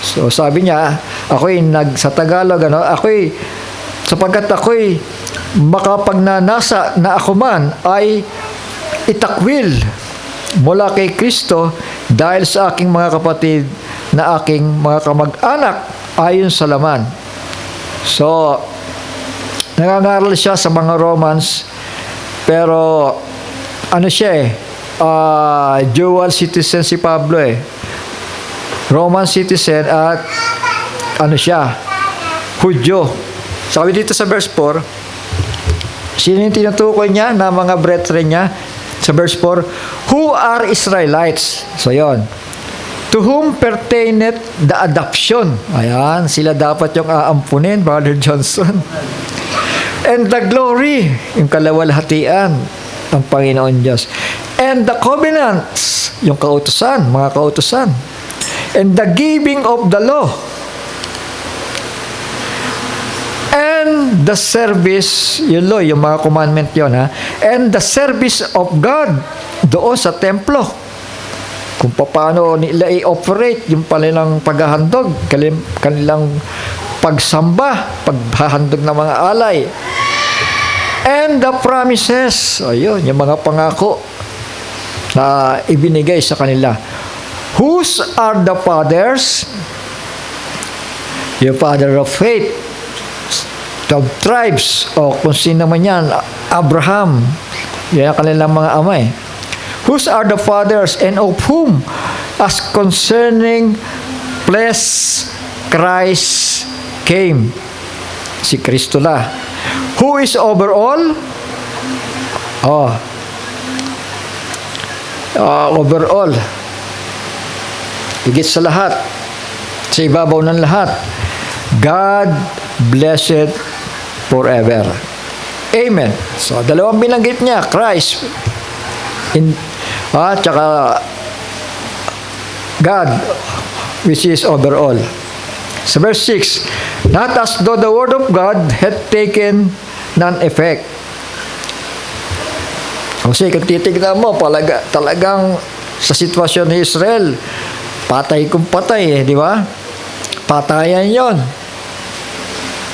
So sabi niya, sa Tagalog, sapagkat ako'y makapagnanasa na ako man ay itakwil mula kay Kristo dahil sa aking mga kapatid na aking mga kamag-anak ayon sa laman. So, nangangaral siya sa mga Romans, pero dual citizen si Pablo eh. Roman citizen at Hudyo. Sabi dito sa verse 4, sino yung tinutukoy niya na mga brethren niya? Sa verse 4, who are Israelites? So yon. To whom pertaineth the adoption? Ayan, sila dapat yung aampunin, Brother Johnson. And the glory, yung kalawalhatian ng Panginoon Diyos. And the covenants, yung kautusan, mga kautusan. and the giving of the law, and the service, yung law, yung mga commandment yun, ha? And the service of God doon sa templo. Kung paano nila i-operate yung kanilang paghahandog, kanilang pagsamba, paghahandog ng mga alay. And the promises, ayun, yung mga pangako na ibinigay sa kanila. Whose are the fathers? Yung father of faith, the tribes, o kung sino man yan, Abraham, yan ang kanilang mga ama eh. Whose are the fathers, and of whom, as concerning flesh, Christ came. Si Kristo la. Who is over all? Over all. Higit sa lahat. Sa ibabaw ng lahat. God blessed forever. Amen. So, dalawang binanggit niya, Christ. Tsaka God, which is over all. Sa verse 6, not as though the word of God had taken none effect. Kasi kung titignan mo, talagang sa sitwasyon ni Israel, patay kung patay di ba? Patayan yon.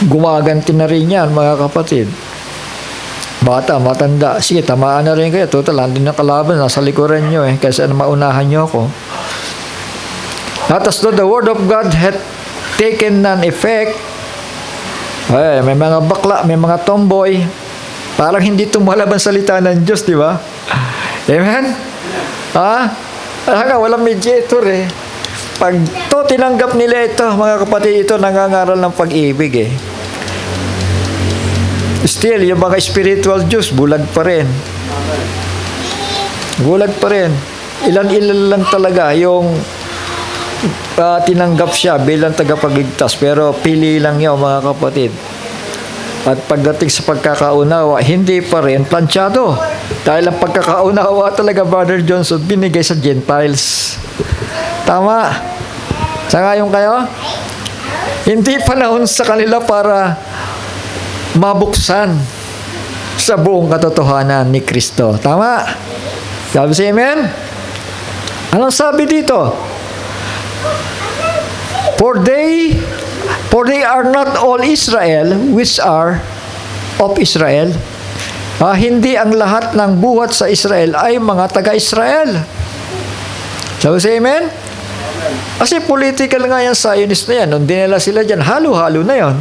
Gumaganti na rin yan, mga kapatid. Bata, matanda, sige, tamaan na rin kayo. Total, andun na kalaban, nasa likuran nyo kaysa maunahan nyo ako. Not as though the word of God had taken none effect. May mga bakla, may mga tomboy, parang hindi tumalaban salita ng Diyos, di ba? Amen? Walang mediator Pag tinanggap nila ito, mga kapatid, ito nangangaral ng pag-ibig Still, yung mga spiritual Diyos, bulag pa rin. Bulag pa rin. Ilan-ilan lang talaga yung tinanggap siya bilang tagapagligtas. Pero pili lang yun, mga kapatid. At pagdating sa pagkakaunawa, hindi pa rin planchado. Dahil ang pagkakaunawa talaga, Brother Johnson, binigay sa Gentiles. Tama. Sangayon kayo? Hindi panahon sa kanila para mabuksan sa buong katotohanan ni Kristo. Tama? Sabi siya, amen? Anong sabi dito? For they are not all Israel which are of Israel. Hindi ang lahat ng buhat sa Israel ay mga taga-Israel. Sabi siya, amen? Kasi political nga yan, Zionist na yan. Nung dinala sila dyan, halo-halo na yon.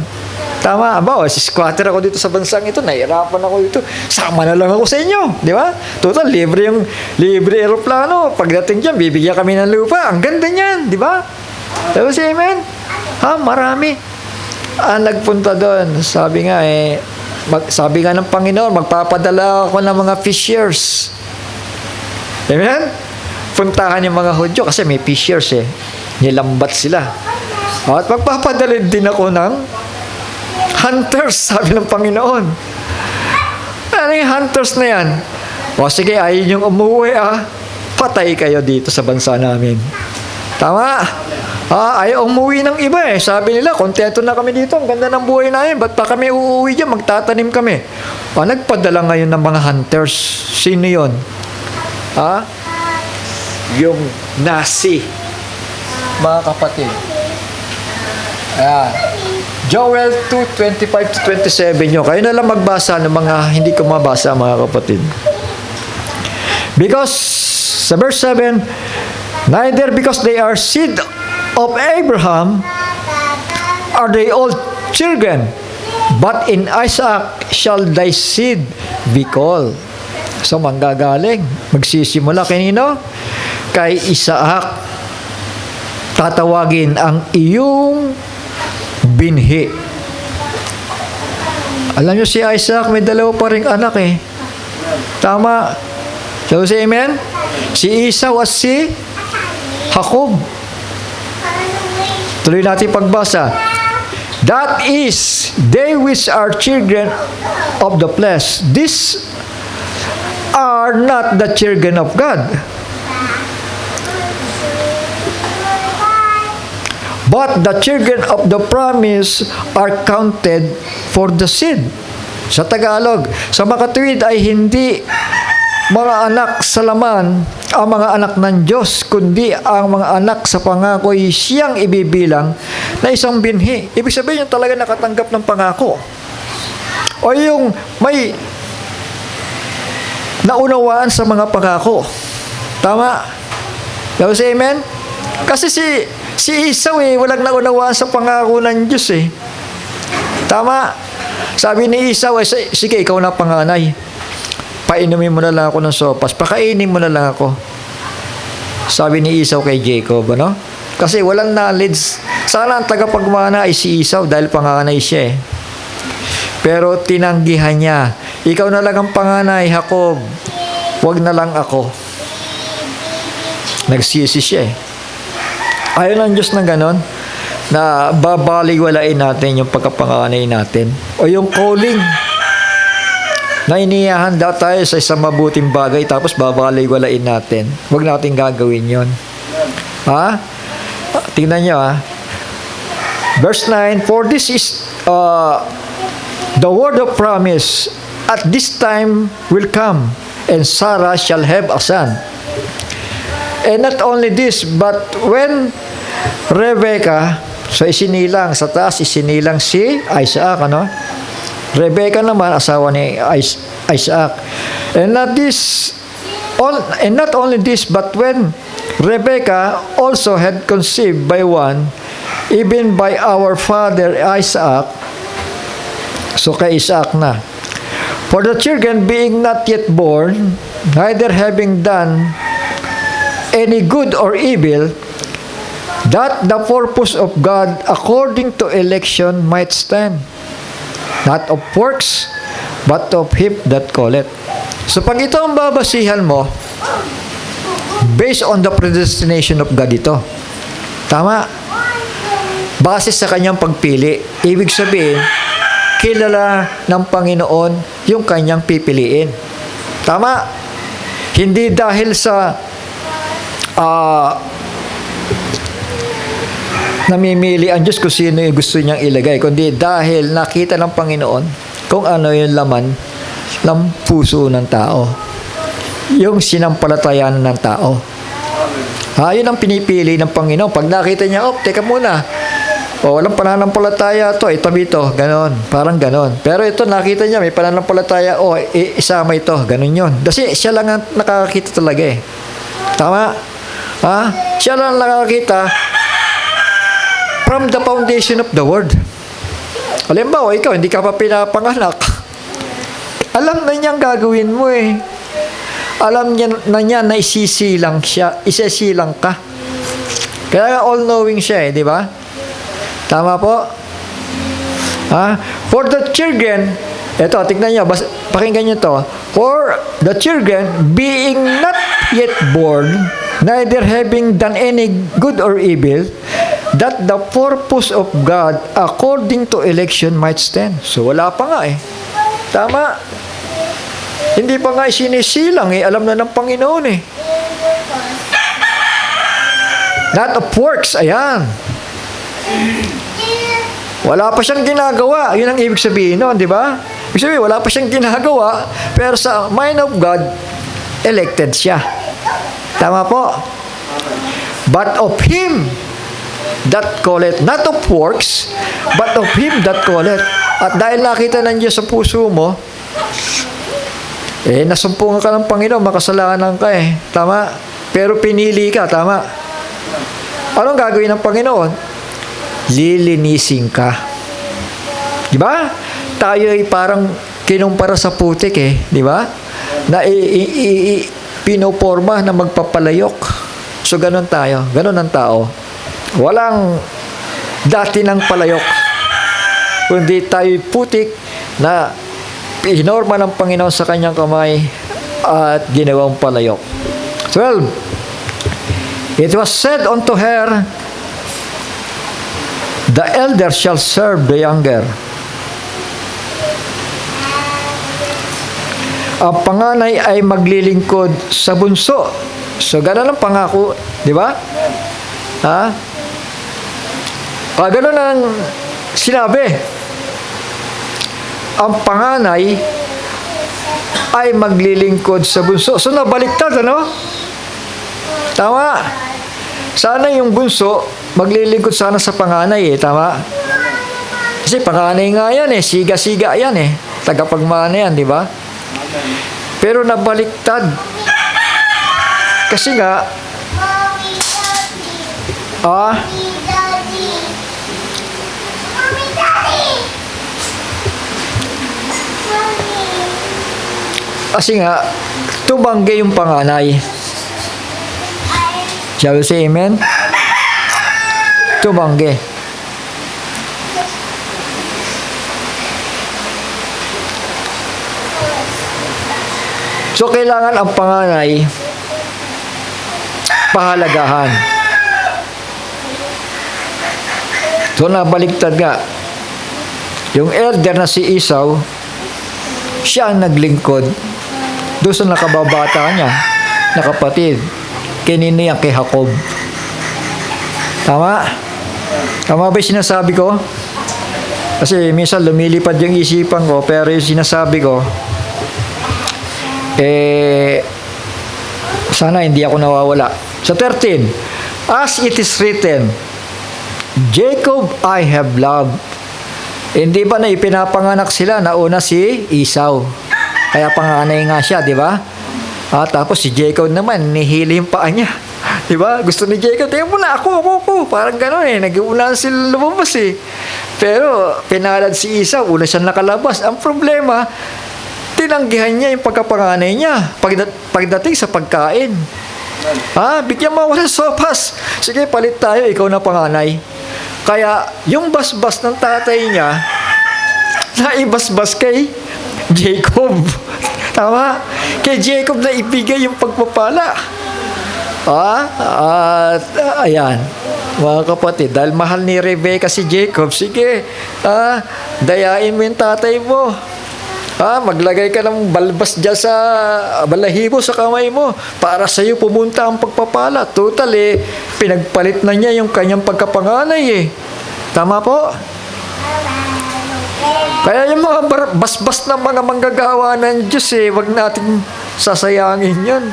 Tama ba? Squatter ako dito sa bansang ito, nahirapan ako dito. Sama na lang ako sa inyo, di ba? Total, libre aeroplano. Pagdating dyan, bibigyan kami ng lupa. Ang ganda niyan, di ba? Sabi siya, amen? Marami. Nagpunta doon. Sabi nga sabi nga ng Panginoon, magpapadala ako ng mga fishers. Amen? Puntahan yung mga Hudyo kasi may fishers Nilambat sila. At magpapadala din ako ng hunters, sabi ng Panginoon. Ano yung hunters na yan? Sige, ayaw niyong umuwi patay kayo dito sa bansa namin. Tama? Ayaw umuwi ng iba Sabi nila, kontento na kami dito. Ang ganda ng buhay namin. Ba't pa kami uuwi dyan? Magtatanim kami. Nagpadala ngayon ng mga hunters. Sino yun? Yung Nazi. Mga kapatid. Joel 2:25-27 nyo. Kayo na lang magbasa ng mga hindi ko mabasa, mga kapatid. Because, sa verse 7, neither because they are seed of Abraham are they all children, but in Isaac shall thy seed be called. So, manggagaling. Magsisimula kanino? Kay Isaac. Tatawagin ang iyong binhi. Alam nyo si Isaac, may dalawa pa ring anak Tama. So, say amen? Si Esau at si Jacob. Tuloy natin pagbasa. That is, they which are children of the flesh. These are not the children of God. But the children of the promise are counted for the seed. Sa Tagalog, sa makatuwid ay hindi mga anak sa laman ang mga anak ng Diyos, kundi ang mga anak sa pangako ay siyang ibibilang na isang binhi. Ibig sabihin yung talaga nakatanggap ng pangako. O yung may naunawaan sa mga pangako. Tama? Now say amen? Kasi si Esau walang naunawaan sa pangako ng Diyos Tama? Sabi ni Esau, sige, ikaw na panganay. Painumin mo na lang ako ng sopas. Pakainin mo na lang ako. Sabi ni Esau kay Jacob, ano? Kasi walang knowledge. Sana ang tagapagmana ay si Esau dahil panganay siya Pero tinanggihan niya. Ikaw na lang ang panganay, Jacob. Huwag na lang ako. Nagsisi siya Ayaw ng Diyos ng ganon na babaliwalain natin yung pagkapanganay natin o yung calling na inihahanda tayo sa isang mabuting bagay tapos babaliwalain natin. Huwag natin gagawin yon. Tingnan nyo Verse 9, for this is the word of promise. At this time will come, and Sarah shall have a son. And not only this, but when Rebecca, so isinilang sa taas, isinilang si Isaac, ano? Rebecca naman, asawa ni Isaac. And not only this, but when Rebecca also had conceived by one, even by our father Isaac, so kay Isaac na. For the children being not yet born, neither having done any good or evil, that the purpose of God according to election might stand, not of works, but of him that calleth. So pag ito ang babasihan mo, based on the predestination of God ito. Tama? Base sa kanyang pagpili. Ibig sabihin, kilala ng Panginoon yung kanyang pipiliin. Tama? Hindi dahil sa namimili ang Diyos kung sino yung gusto niyang ilagay, kundi dahil nakita ng Panginoon kung ano yung laman ng puso ng tao. Yung sinampalatayan ng tao. Yun ang pinipili ng Panginoon. Pag nakita niya, teka muna. Walang pananampalataya to, itabi to, ganon. Parang ganon. Pero ito, nakita niya, may pananampalataya, isama ito, ganon yun. Kasi siya lang ang nakakakita talaga Tama? Siya lang nakakakita from the foundation of the world. Halimbawa, ikaw, hindi ka pa pinapanganak. Alam na niyang gagawin mo Alam niya na isisilang ka. Kaya all-knowing siya di ba? Tama po? For the children, ito, tignan niyo, pakinggan niyo to. For the children, being not yet born, neither having done any good or evil, that the purpose of God according to election might stand. So, wala pa nga Tama? Hindi pa nga sinisilang alam na ng Panginoon Not of works, ayan. Wala pa siyang ginagawa. Yun ang ibig sabihin nun, di ba? Ibig sabihin, wala pa siyang ginagawa, pero sa mind of God, elected siya. Tama po? But of Him that calleth, not of works, but of Him that calleth. At dahil nakita ng Diyos sa puso mo, nasumpungan ka ng Panginoon, makasalanan ka Tama? Pero pinili ka, tama? Anong gagawin ng Panginoon? Lilinisin ka. Di ba? Tayo ay parang kinumpara sa putik di ba? Na pinoporma na magpapalayok. So, ganun tayo. Ganun ang tao. Walang dati ng palayok. Kundi tayo putik na inorma ng Panginoon sa kanyang kamay at ginawang palayok. 12. It was said unto her, the elder shall serve the younger. Ang panganay ay maglilingkod sa bunso. So, ganun ang pangako, di ba? Ganun ang sinabi. Ang panganay ay maglilingkod sa bunso. So, nabaliktad, ano? Tama. Sana yung bunso, maglilingkod sana sa panganay, tama? Kasi panganay nga yan, siga-siga yan, tagapagmana yan, di ba? Pero nabaliktad. Kasi nga, tumanggi yung panganay. Shall we say amen? Tumanggi. So, kailangan ang panganay pahalagahan. So, nabaliktad nga. Yung elder na si Esau, siya ang naglingkod doon sa nakababata niya, na kapatid. Kinino yan kay Jacob. Tama? Tama ba yung sinasabi ko? Kasi minsan lumilipad yung isipan ko, pero yung sinasabi ko, sana hindi ako nawawala. Sa 13, as it is written, Jacob I have loved. Hindi ba na ipinapanganak sila na una si Esau? Kaya panganay nga siya, di ba? Tapos si Jacob naman, nihili yung paa niya. Di ba? Gusto ni Jacob, tingnan mo na, ako. Parang gano'n nag-uunahan sila lumabas Pero, pinalad si Esau, una siya nakalabas. Ang problema, tinanggihan niya yung pagkapanganay niya pagdating sa pagkain. Bigyan mo ako ng sopas. Sige, palit tayo, ikaw na panganay. Kaya, yung basbas ng tatay niya, naibasbas kay Jacob. Tama? Kay Jacob na ibigay yung pagpapala. Ayan. Mga kapatid, dahil mahal ni Rebecca si Jacob, sige, dayain mo yung tatay mo. Maglagay ka ng balbas dyan sa balahibo sa kamay mo para sa'yo pumunta ang pagpapala. Total, pinagpalit na niya yung kanyang pagkapanganay. Tama po? Kaya yung mga basbas na mga manggagawa ng Diyos, wag natin sasayangin yun.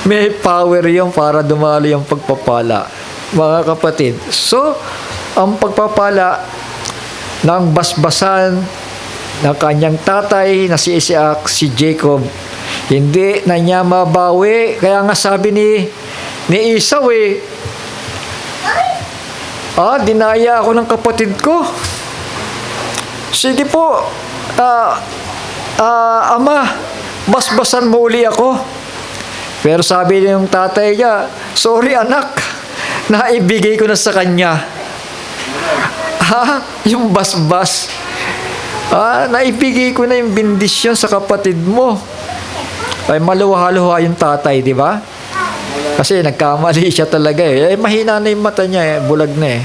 May power yun para dumali ang pagpapala. Mga kapatid. So, ang pagpapala ng basbasan ng kanyang tatay na si Isaac, si Jacob, hindi na niya mabawi. Kaya nga sabi ni Esau, dinaya ako ng kapatid ko. Sige po, ama, basbasan mo uli ako. Pero sabi ng tatay niya, sorry anak, naibigay ko na sa kanya. Yung basbas. Naibigay ko na yung bendisyon sa kapatid mo. Ay maluha-luha yung tatay, di ba? Kasi nagkamali siya talaga mahina na yung mata niya bulag na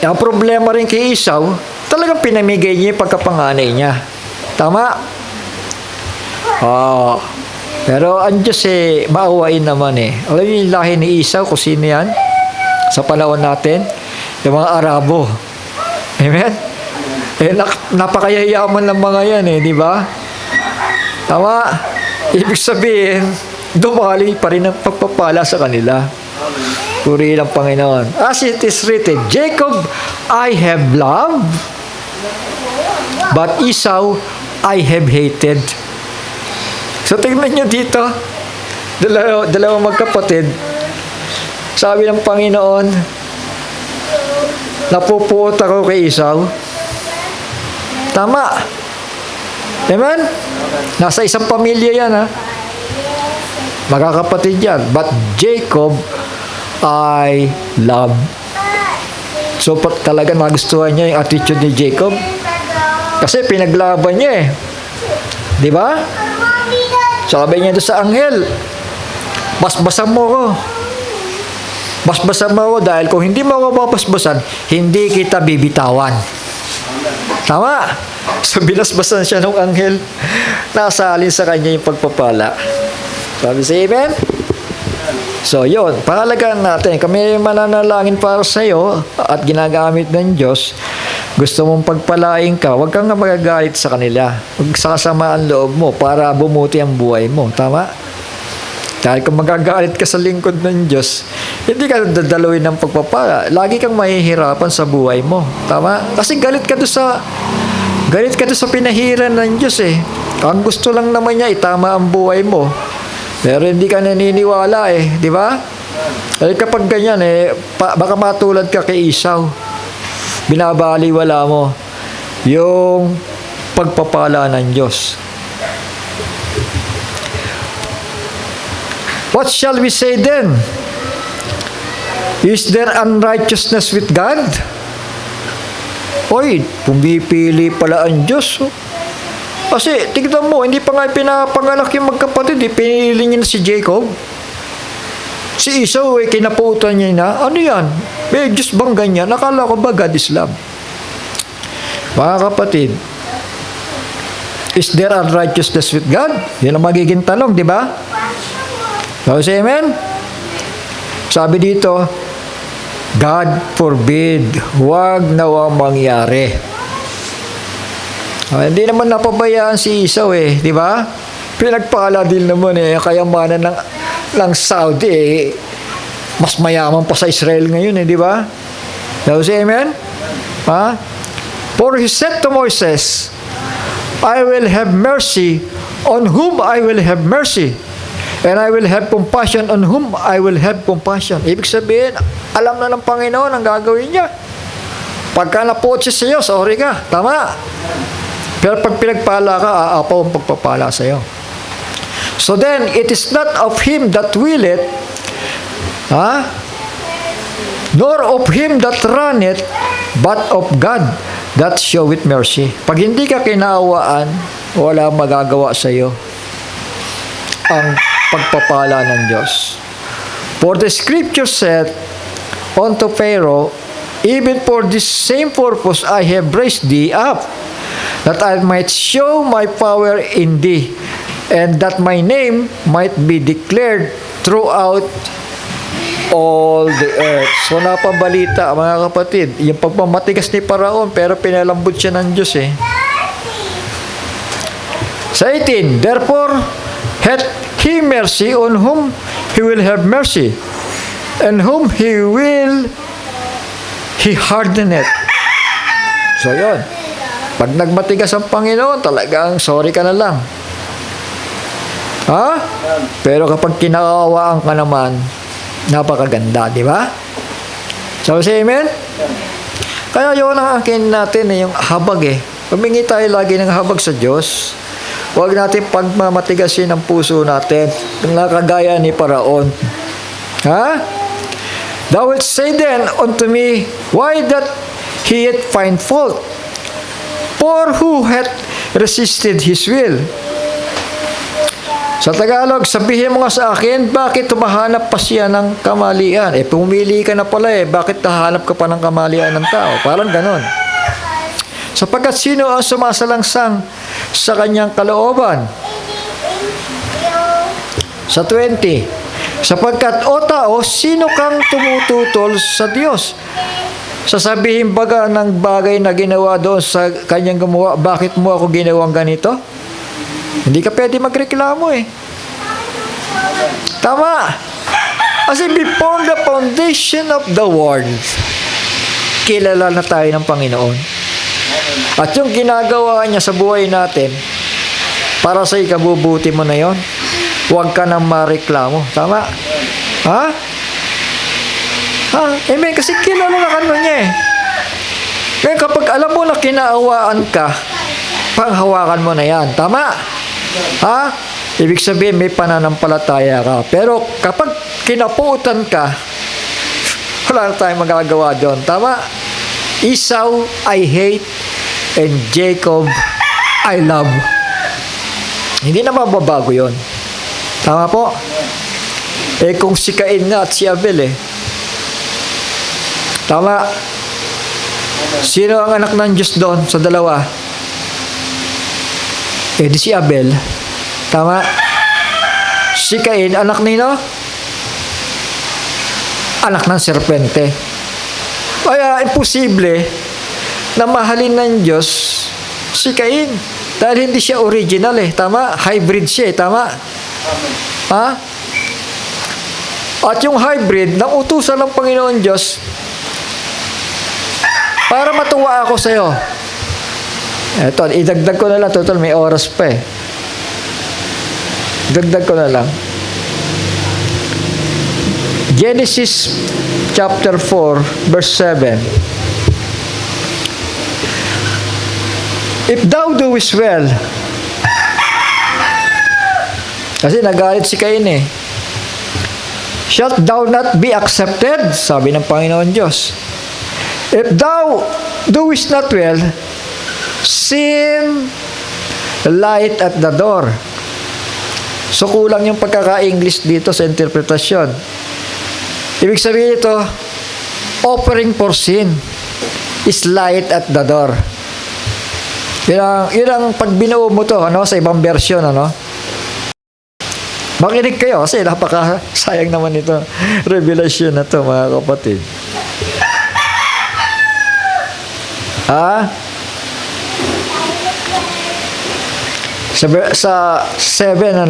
Ang problema rin kay Esau, talagang pinamigay niya yung pagkapanganay niya. Tama? Pero ang Diyos maawain naman Alam niyo yung lahi ni Esau, kung sino yan? Sa panahon natin, yung mga Arabo. Amen? Napakayayaman ng mga yan di ba? Tama? Ibig sabihin, dumali pa rin ang pagpapala sa kanila. Puri ng Panginoon. As it is written, Jacob I have loved, but Esau I have hated. So tingnan nyo dito, dalawang magkapatid, sabi ng Panginoon, napupuot ako kay Esau. Tama. Amen? Nasa isang pamilya yan magkakapatid yan. But Jacob I love. So talaga nagustuhan niya yung attitude ni Jacob. Kasi pinaglaban niya Di ba? Sabi niya doon sa anghel, basbasan mo ko. Basbasan mo ako dahil kung hindi mo ako babasbasan, hindi kita bibitawan. Tama? So binasbasan siya ng anghel. Nasalin sa kanya yung pagpapala. Sabi sa amen? So, yun. Pahalagaan natin. Kami mananalangin para sa iyo at ginagamit ng Diyos. Gusto mong pagpalain ka, huwag kang magagalit sa kanila. Huwag sasama ang loob mo para bumuti ang buhay mo. Tama? Dahil kung magagalit ka sa lingkod ng Diyos, hindi ka dadalawin ng pagpapala. Lagi kang mahihirapan sa buhay mo. Tama? Kasi galit ka doon sa pinahiran ng Diyos eh. Ang gusto lang naman niya, itama ang buhay mo. Pero hindi ka naniniwala eh. Di ba? Eh kapag ganyan eh, baka matulad ka kay Esau. Binabaliwala mo yung pagpapala ng Diyos. What shall we say then? Is there unrighteousness with God? Oy, pumipili pala ang Diyos. Kasi, tignan mo, hindi pa nga pinapanganak yung magkapatid. Pinili niya na si Jacob. Si Esau, kinaputan niya na. Ano yan? May Diyos bang ganyan? Nakala ko ba God is love? Mga kapatid, is there unrighteousness with God? Yan ang magiging tanong, di ba? So, say amen? Sabi dito, God forbid, huwag nawang mangyari. Hindi naman napabayaan si Esau eh, di ba? Pinagpala din naman eh, kayamanan ng Saudi eh, mas mayaman pa sa Israel ngayon eh, di ba? So, say amen? Ha? For he said to Moses, I will have mercy on whom I will have mercy. And I will have compassion on whom I will have compassion. Ibig sabihin, alam na ng Panginoon ang gagawin niya. Pagka napotsi sa iyo, sorry ka. Tama. Pero pag pinagpala ka, aapaw ang pagpapala sa iyo. So then, it is not of him that willeth, nor of him that runneth, but of God that showeth mercy. Pag hindi ka kinaawaan, wala magagawa sa iyo ang pagpapala ng Diyos. For the scripture said unto Pharaoh, even for this same purpose I have raised thee up, that I might show my power in thee, and that my name might be declared throughout all the earth. So napabalita mga kapatid, yung pagmamatigas ni Paraon, pero pinalambot siya ng Diyos eh. Sa 18, therefore, hath he mercy on whom he will have mercy, and whom he will, he hardeneth. So yun, pag nagmatigas ang Panginoon, talagang sorry ka na lang. Ha? Pero kapag kinakawaan ka naman, napakaganda, di ba? So say amen? Kaya yun ang akin natin yung habag eh. Humingi tayo lagi ng habag sa Diyos. Huwag natin pagmamatigasin ang puso natin, nakagaya ni Paraon. Ha? Thou wilt say then unto me, why that he yet find fault? For who hath resisted his will? Sa Tagalog, sabihin mo nga sa akin, bakit tumahanap pa siya ng kamalian? Eh, pumili ka na pala eh, bakit nahanap ka pa ng kamalian ng tao? Parang ganon. Sapagkat sino ang sumasalangsang sa kanyang kalooban? Sa 20, sapagkat o tao, sino kang tumututol sa Diyos? Sasabihin baga ng bagay na ginawa doon sa kanyang gumawa, bakit mo ako ginawang ganito? Hindi ka pwede magreklamo eh. Tama. Kasi before the foundation of the world, kilala na tayo ng Panginoon. At yung ginagawa niya sa buhay natin, para sa ikabubuti mo na yon, huwag ka nang mareklamo. Tama? Ha? Ha? Amen. Kasi kilala na ka niya eh. Kaya kapag alam mo na kinaawaan ka, panghawakan mo na yan. Tama? Ha? Ibig sabihin, may pananampalataya ka. Pero kapag kinaputan ka, wala na tayong magagawa doon. Tama? Esau, I hate, and Jacob, I love. Hindi na mababago yon. Tama po? Eh kung si Cain nga at si Abel eh. Tama? Sino ang anak ng Diyos doon sa dalawa? Eh di si Abel. Tama? Si Cain, anak nino? anak ng serpente. Kaya imposible na mahalin ng Diyos si Cain. Dahil hindi siya original tama? Hybrid siya tama? Ha? At yung hybrid, ng utusan ng Panginoon Diyos, para matuwa ako sa'yo. Ito, idagdag ko na lang. Total, may oras pa Dagdag ko na lang. Genesis chapter 4, verse 7. If thou doest well, kasi nagalit si Cain shalt thou not be accepted? Sabi ng Panginoon Diyos. If thou doest not well, sin light at the door. So kulang yung pagkaka-English dito sa interpretasyon. Ibig sabihin ito, offering for sin is light at the door. Yun ang pag binuo mo to, sa ibang version, Makinig kayo kasi sayang naman ito. Revelation na to, mga kapatid. Sa 7,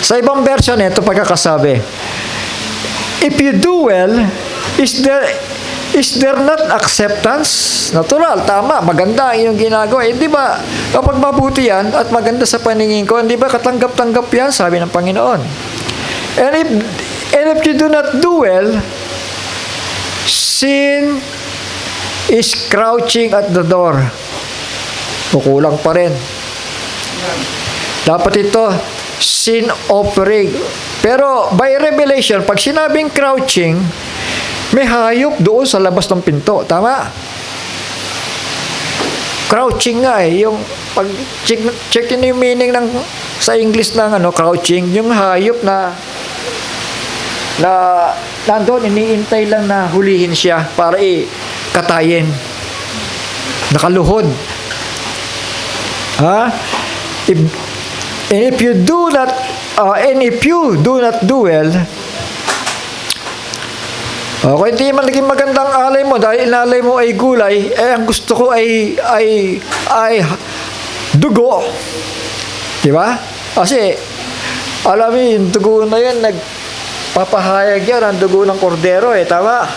Sa ibang version ito pagkakasabi. If you do well, is there not acceptance? Natural, tama, maganda yung ginagawa. Di ba, kapag mabuti yan at maganda sa paningin ko, di ba katanggap-tanggap yan, sabi ng Panginoon. And if you do not do well, sin is crouching at the door. Kukulang pa rin. Dapat ito, sin offering. Pero by revelation, pag sinabing crouching, may hayop doon sa labas ng pinto. Tama? Crouching nga yung pag check yung meaning sa English ng crouching, yung hayop na nandoon, iniintay lang na hulihin siya para katayin. Nakaluhod. If you do not do well, kung hindi man naging magandang alay mo dahil inalay mo ay gulay, ang gusto ko ay dugo. Di ba? Kasi alam mo yung dugo na yan, nagpapahayag yan ang dugo ng kordero tama?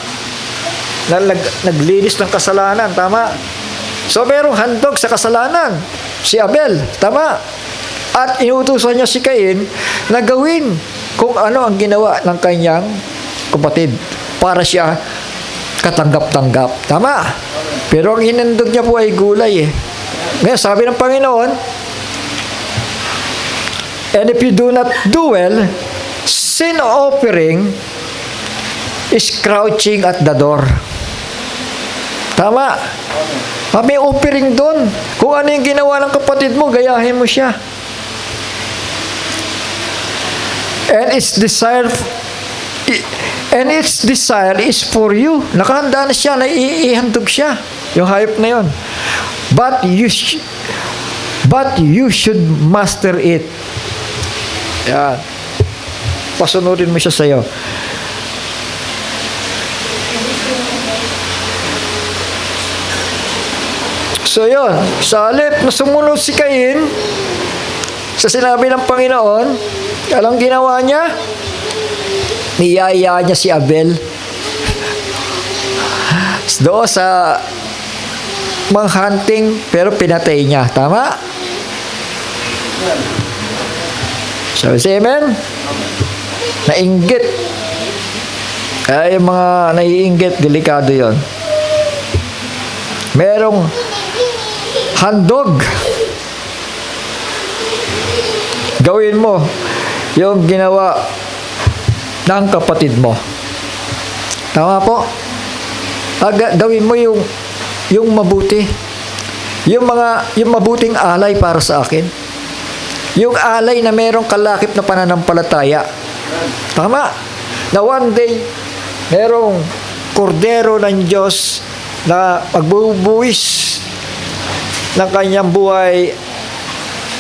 Naglinis ng kasalanan, tama? So merong handog sa kasalanan, si Abel, tama? At inutusan niya si Cain na gawin kung ano ang ginawa ng kanyang kapatid para siya katanggap-tanggap. Tama? Pero ang hinandog niya po ay gulay Ngayon, sabi ng Panginoon, and if you do not do well, sin offering is crouching at the door. Tama? May offering doon. Kung ano yung ginawa ng kapatid mo, gayahin mo siya. And its desire is for you. Nakahanda na siya, ihandog siya. Yung hayop na yon. But you should master it. Yan. Pasunurin mo siya sa'yo. So yun, sa halip na sumunod si Cain sa sinabi ng Panginoon, alang ginawa niya? Niyaya niya si Abel doon sa hunting, pero pinatay niya. Tama? Sabi si Amen? Nainggit. Kaya yung mga naiinggit, delikado yon. Merong handog. Gawin mo yung ginawa ng kapatid mo. Tama po? Gawin mo yung mabuti. Yung mabuting alay para sa akin. Yung alay na merong kalakip na pananampalataya. Tama? Na one day, merong kordero ng Diyos na magbubuwis ng kanyang buhay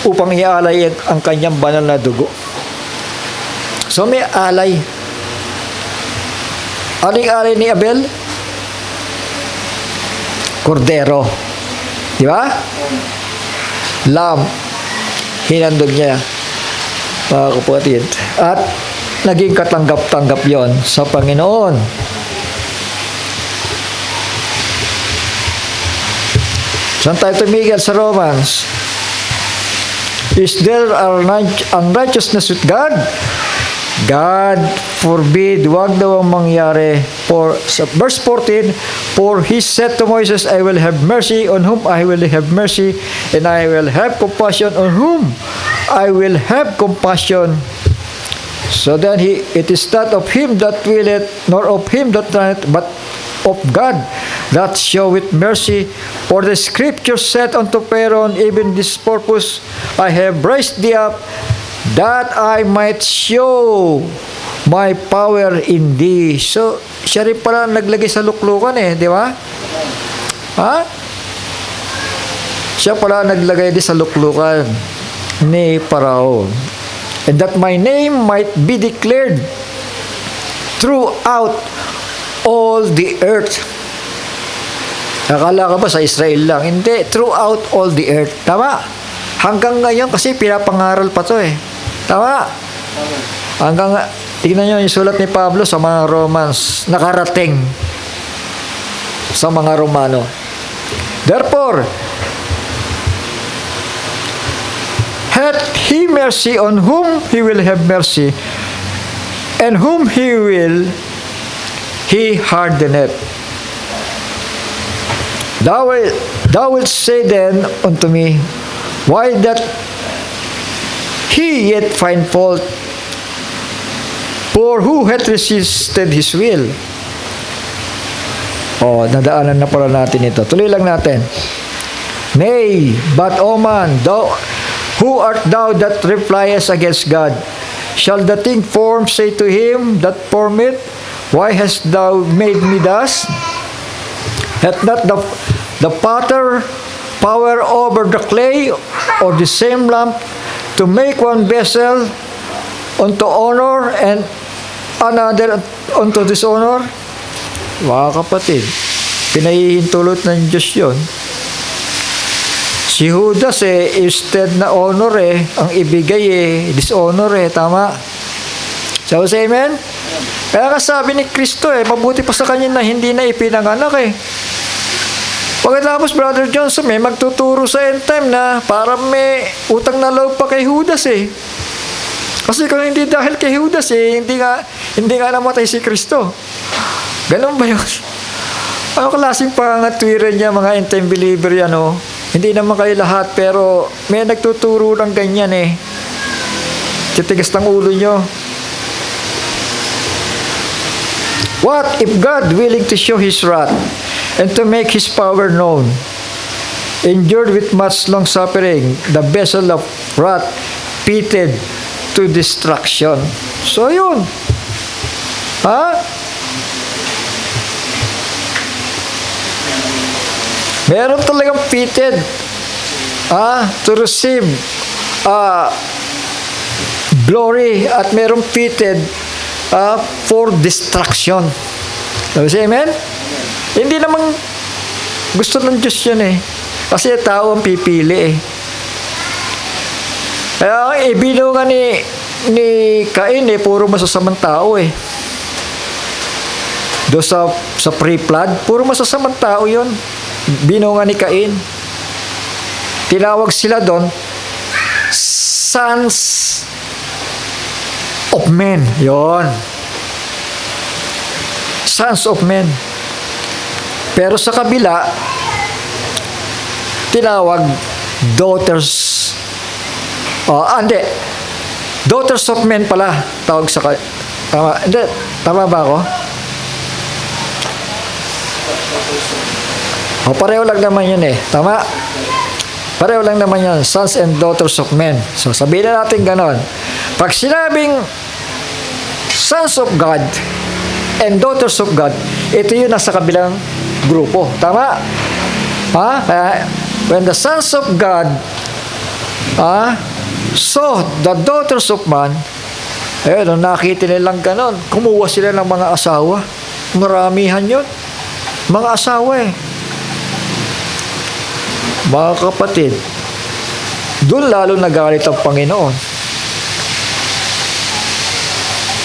upang ialay ang kanyang banal na dugo. So may alay. Ano yung ari ni Abel? Kordero. Di ba? Lamb. Hinandog niya, mga kapatid. At naging katanggap-tanggap yon sa Panginoon. Saan tayo tumigil sa Romans? Is there unrighteousness with God? God forbid, wag daw ang mangyari. Verse 14, for he said to Moses, I will have mercy on whom I will have mercy, and I will have compassion on whom I will have compassion. So then it is not of him that willeth, nor of him that runneth, but of God that showeth mercy. For the scripture said unto Pharaoh, even this purpose I have raised thee up, that I might show my power in thee. So, siya rin pala naglagay sa luklukan di ba? Ha? Siya pala naglagay din sa luklukan ni Parao. And that my name might be declared throughout all the earth. Akala ka ba sa Israel lang? Hindi, throughout all the earth. Tama? Hanggang ngayon kasi pinapangaral pa to Tama? Hanggang, tignan nyo yung sulat ni Pablo sa mga Romans, nakarating sa mga Romano. Therefore, hath he mercy on whom he will have mercy, and whom he will, he hardeneth. Thou wilt say then unto me, why that he yet find fault? For who hath resisted his will? Nadaanan na pala natin ito. Tuloy lang natin. Nay, but O man, thou, who art thou that repliest against God? Shall the thing formed say to him that formed it, why hast thou made me thus? Hath not the potter power over the clay, or the same lump, to make one vessel unto honor and another unto dishonor? Mga kapatid, pinahihintulot ng Diyos yun. Si Judas instead na honor ang ibigay dishonor tama? So say amen? Kaya kasabi ni Kristo mabuti pa sa kanya na hindi na ipinanganak Pagkatapos, Brother Johnson, may magtuturo sa end time na para may utang na loob pa kay Judas Kasi kung hindi dahil kay Judas hindi nga namatay si Kristo. Ganun ba yun? Ano klaseng pangatwiran niya, mga end time believer yan Hindi naman kayo lahat, pero may nagtuturo ng ganyan Titigas ng ulo nyo. What if God, willing to show His wrath and to make His power known, endured with much long suffering the vessel of wrath pitted to destruction? So yun. Meron talagang pitted to receive glory, at meron pitted for destruction. Say amen? Hindi naman gusto ng Diyos yun kasi tao ang pipili Kaya ang ibinungan ni Cain puro masasamang tao doon sa pre-flood, puro masasamang tao yun. Binungan ni Cain. Tinawag sila doon sons of men. Yon. Sons of men. Pero sa kabila, tinawag daughters. Hindi. Daughters of men pala tawag sa tama. Hindi, tama ba ako? Pareho lang naman yun Tama? Pareho lang naman yun. Sons and daughters of men. So, sabihin na natin ganon. Pag sinabing sons of God and daughters of God, ito yun nasa kabilang grupo. Tama? When the sons of God saw the daughters of man, nakita nilang ganon, kumuha sila ng mga asawa. maramihan yun. Mga asawa eh. Mga kapatid, doon lalo nagalit ang Panginoon.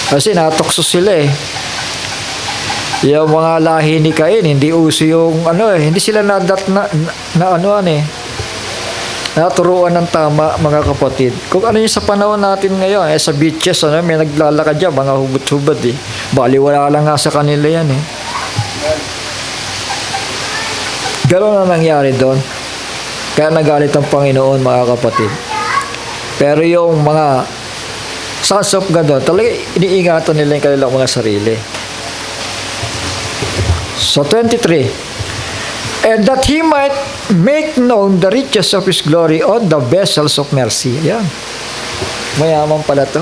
Kasi natokso sila eh. Yung mga lahi ni Cain, hindi uso yung hindi sila naturuan ng tama, mga kapatid. Kung ano yung sa panahon natin ngayon, sa beaches, may naglalakad dyan, mga hubad-hubad eh. Baliwala lang nga sa kanila yan eh. Gano'n na nangyari doon. Kaya nagalit ang Panginoon, mga kapatid. Pero yung mga sons of God doon, talaga iniingatan nila yung kanilang mga sarili. So 23. And that He might make known the riches of His glory on the vessels of mercy. Yan. Mayaman pala to.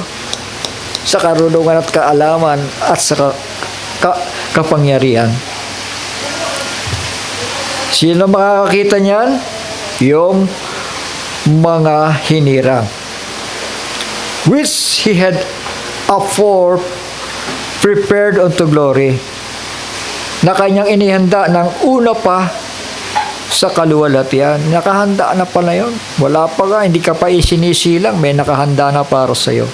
Sa karunungan at kaalaman at sa kapangyarihan. Sino makakakita niyan? Yung mga hinirang. Which He had afore prepared unto glory. Na kanyang inihanda ng una pa sa kaluwalhatian. Nakahanda na pala yun. Wala pa nga, hindi ka pa isinisilang, may nakahanda na para sa'yo.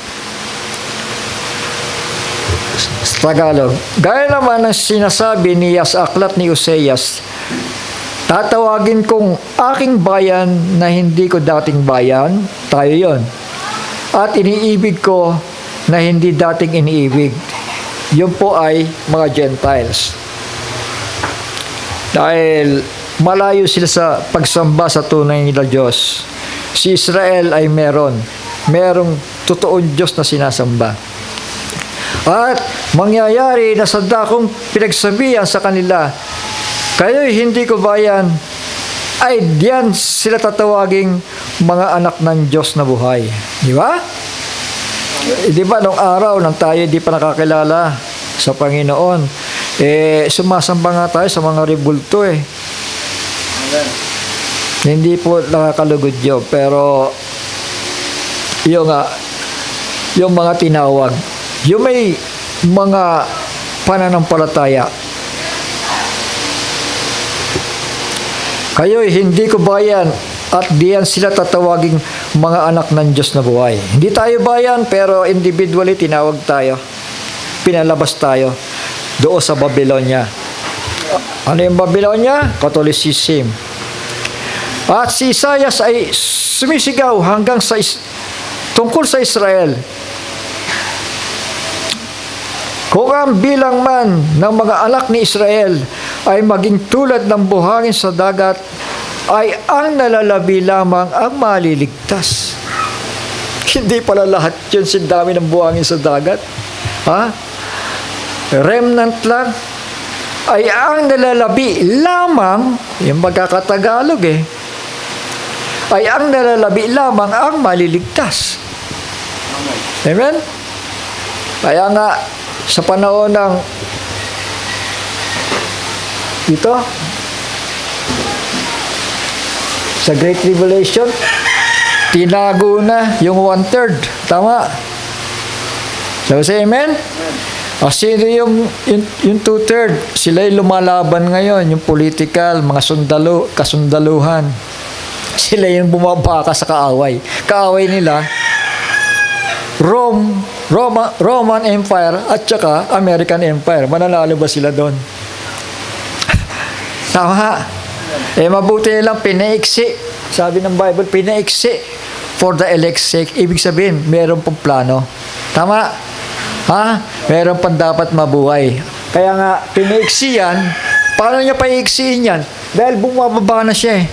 Sa Tagalog, gaya naman ng sinasabi ni Aklat ni Oseas, tatawagin kong aking bayan na hindi ko dating bayan, tayo yon. At iniibig ko na hindi dating iniibig. Yun po ay mga Gentiles. Dahil malayo sila sa pagsamba sa tunay na Diyos. Si Israel ay merong totoong Diyos na sinasamba. At mangyayari na sa dakong pinagsabihan sa kanila, kayo'y hindi ko bayan, ay diyan sila tatawaging mga anak ng Diyos na buhay. Di ba? Di ba nung araw nang tayo di pa nakakilala sa Panginoon, sumasamba nga tayo sa mga rebulto eh. Hindi po nakakalugod yun, pero yung mga tinawag, yung may mga pananampalataya, kayo'y hindi ko bayan at diyan sila tatawaging mga anak ng Diyos na buhay. Hindi tayo bayan, pero individually tinawag tayo. Pinalabas tayo doon sa Babylonia. Ano yung Babylonia? Catholicism. At si Isaias ay sumisigaw hanggang tungkol sa Israel. Kung ang bilang man ng mga anak ni Israel ay maging tulad ng buhangin sa dagat, ay ang nalalabi lamang ang maliligtas. Hindi pala lahat yun si dami ng buhangin sa dagat. Remnant lang. Ay ang nalalabi lamang, yung magkakatagalog ay ang nalalabi lamang ang maliligtas. Amen? Kaya nga, sa panahon ng ito, sa Great Tribulation, tinago na yung 1/3. Tama? So, say amen? Sino yung 2/3? Sila'y lumalaban ngayon, yung political, mga kasundaluhan. Sila yung bumabaka sa kaaway. Kaaway nila, Roman Empire at saka American Empire. Mananalo ba sila doon? Tama. Mabuti nilang pinaiksi. Sabi ng Bible, pinaiksi for the elect's sake. Ibig sabihin, meron pong plano. Tama? Meron pang dapat mabuhay. Kaya nga, pinaiksi yan. Paano niya paiksiin yan? Dahil bumababa na siya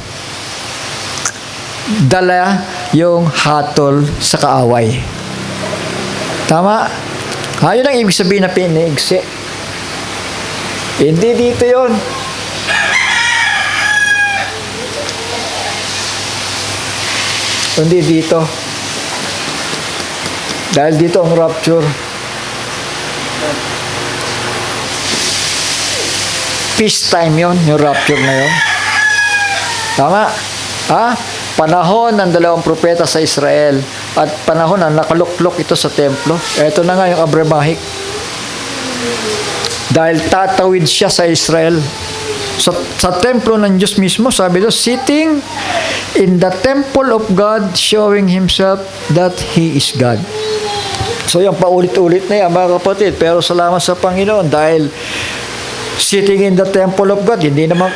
Dala yung hatol sa kaaway. Tama? Yun ang ibig sabihin na pinaiksi. Hindi dito yun. Hindi dito. Dahil dito ang rapture. Peace time yun, yung rapture na yun. Tama? Panahon ng 2 propeta sa Israel at panahon na nakaluklok ito sa templo. Ito na nga yung Abrahamic. Dahil tatawid siya sa Israel. Sa templo ng Diyos mismo, sabi doon, sitting in the temple of God, showing Himself that He is God. So yan, paulit-ulit na yan, mga kapatid. Pero salamat sa Panginoon dahil sitting in the temple of God, hindi naman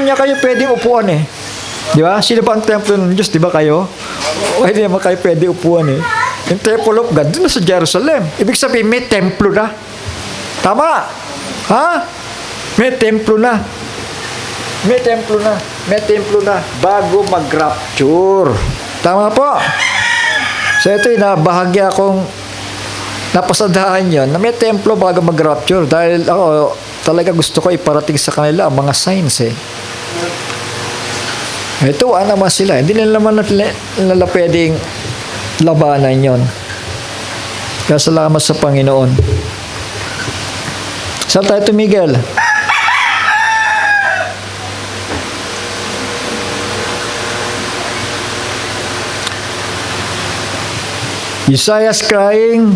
niya kayo pwedeng upuan eh. Di ba? Sino ba ang templo ng Diyos? Di ba kayo? O hindi naman kayo pwedeng upuan eh. Yung temple of God, doon na sa Jerusalem. Ibig sabihin, may templo na. Tama? Ha? May templo na. May templo na. May templo na. Bago mag-rapture. Tama po. So ito yung bahagya akong napasadahan yun na may templo bago mag-rapture. Dahil ako, talaga gusto ko iparating sa kanila ang mga signs eh. Ito, naman sila. Hindi nila naman nila pwedeng labanan yon. Kaya salamat sa Panginoon. Saan tayo tumigil? Isaiah's crying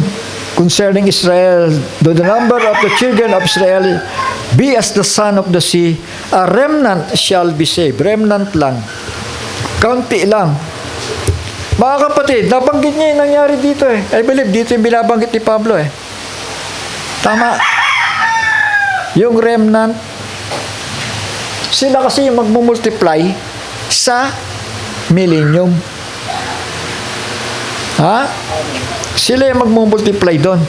concerning Israel, though the number of the children of Israel be as the sand of the sea, a remnant shall be saved. Remnant lang. Kaunti lang. Mga kapatid, nabanggit niya yung nangyari dito eh. I believe dito yung binabanggit ni Pablo eh. Tama. Yung remnant, sila kasi yung magmumultiply sa millennium. Ha? Sila yung magmumultiply doon.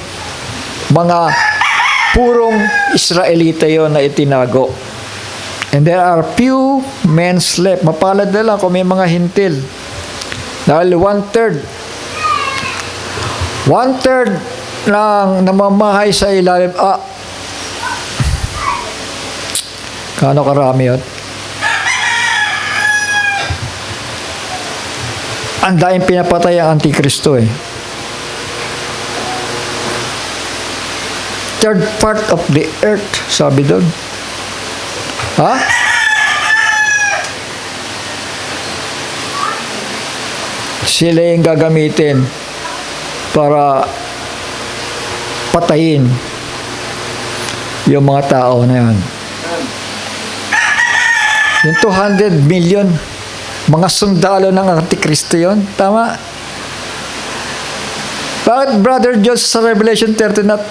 Mga purong Israelita yon na itinago. And there are few men left. Mapalad na lang kung may mga hintil. Dahil one-third lang namamahay sa ilalim. Kano karami yun? Ang daing pinapatay ang Antikristo eh. Third part of the earth, sabi doon. Ha? Sila yung gagamitin para patayin yung mga tao na yan. Yung 200 million, mga sundalo ng Antikristo yun. Tama? Bakit, Brother Jones, sa Revelation 13 at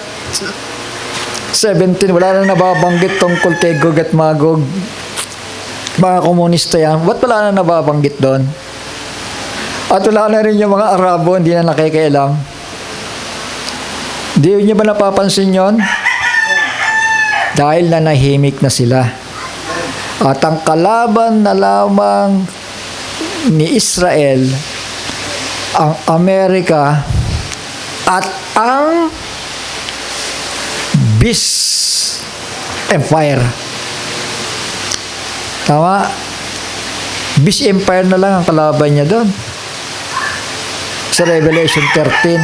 17, wala na nababanggit tungkol kay Gog at Magog? Mga komunista yan. Ba't wala na nababanggit doon? At wala na rin yung mga Arabo, hindi na nakikialam. Hindi nyo ba napapansin yon? Dahil nanahimik na sila. At ang kalaban na lamang ni Israel, ang Amerika, at ang Beast Empire. Tama? Beast Empire na lang ang kalaban niya doon. Sa Revelation 13.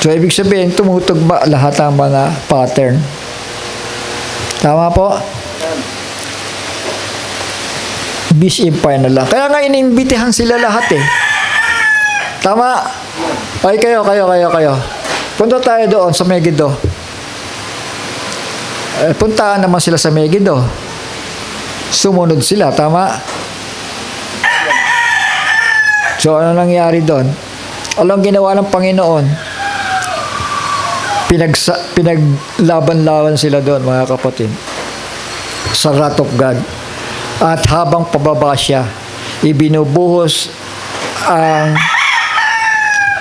So, ibig sabihin, tumutugma lahat ang mga pattern. Tama po? Beast Empire na lang. Kaya nga inimbitihan sila lahat eh. Tama? Ay, kayo. Punta tayo doon sa Megiddo. Puntaan naman sila sa Megiddo. Sumunod sila. Tama? So, ano nangyari doon? Alam ginawa ng Panginoon? Pinaglaban-laban sila doon, mga kapatid. Sa wrath of God. At habang pababa siya, ibinubuhos ang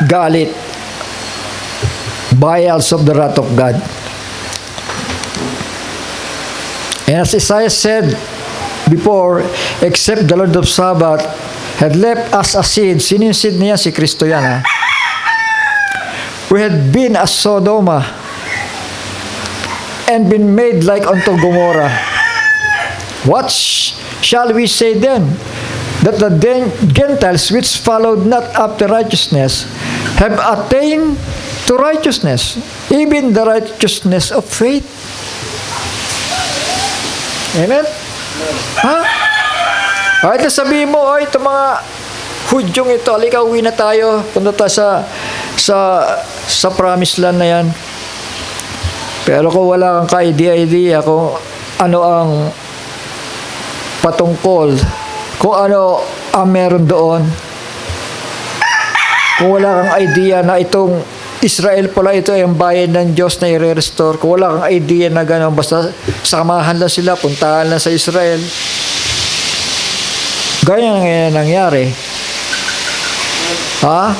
galit, vials of the wrath of God. And as Isaiah said before, except the Lord of Sabbath had left us a seed. Sino yung seed niya? Si Kristo yan, ha? We had been as Sodoma and been made like unto Gomorrah. What shall we say then? That the Gentiles which followed not after righteousness have attained to righteousness, even the righteousness of faith. Amen? Ha? Kahit sabihin mo, oy, ito mga Hudyong ito, alika, uwi na tayo, punta tayo sa sa promised land na yan. Pero kung wala kang ka-idea kung ano ang patungkol, kung ano ang meron doon, kung wala kang idea na itong Israel pala, ito ay ang bayan ng Diyos na i-restore, kung wala kang idea na gano'n, basta samahan lang sila, puntahan lang sa Israel, ganyan ang nangyari. Ha?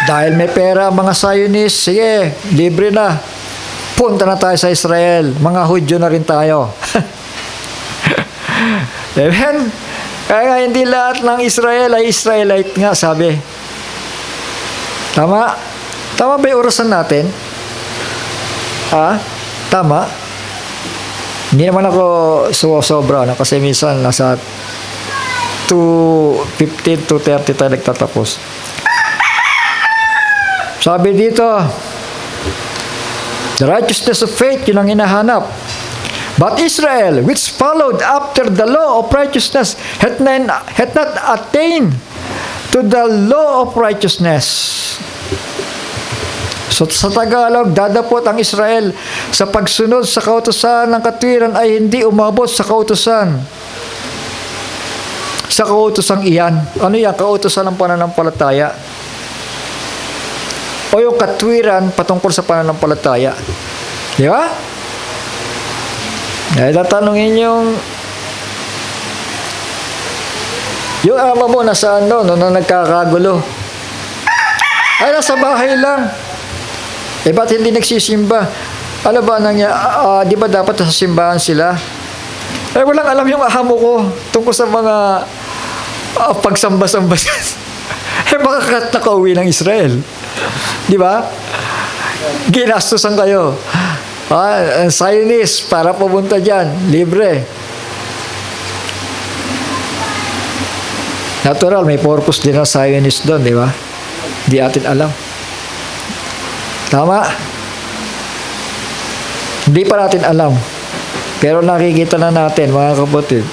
Dahil may pera ang mga Zionists, sige, libre na. Punta na tayo sa Israel. Mga Hudyo na rin tayo. Amen? Kaya nga, hindi lahat ng Israel ay Israelite nga, sabi. Tama? Tama ba yung orasan natin? Ha? Tama? Hindi naman ako sobra, no? Kasi minsan nasa 2:15 to 30 tayo nagtatapos. Sabi dito, the righteousness of faith, yun ang hinahanap. But Israel, which followed after the law of righteousness, had not attained to the law of righteousness. So sa Tagalog, dadapot ang Israel sa pagsunod sa kautusan ng katwiran ay hindi umabot sa kautusan. Sa kautusang iyan. Ano yan? Kautusan ng pananampalataya. O yung katwiran patungkol sa pananampalataya. Di ba? Eh, tatanungin yung ama mo nasaan doon na nagkakagulo. Ay, nasa bahay lang. Eh, ba't hindi nagsisimba? Ano ba di ba dapat sa simbahan sila? Eh, walang alam yung amo ko tungkol sa mga pagsamba-samba. Eh, baka nakauwi ng Israel. Di ba? Ginastusan kayo. Zionist, para pumunta dyan. Libre. Natural, may purpose din ang Zionist doon, di ba? Di atin alam. Tama? Hindi pa natin alam. Pero nakikita na natin, mga kapatid.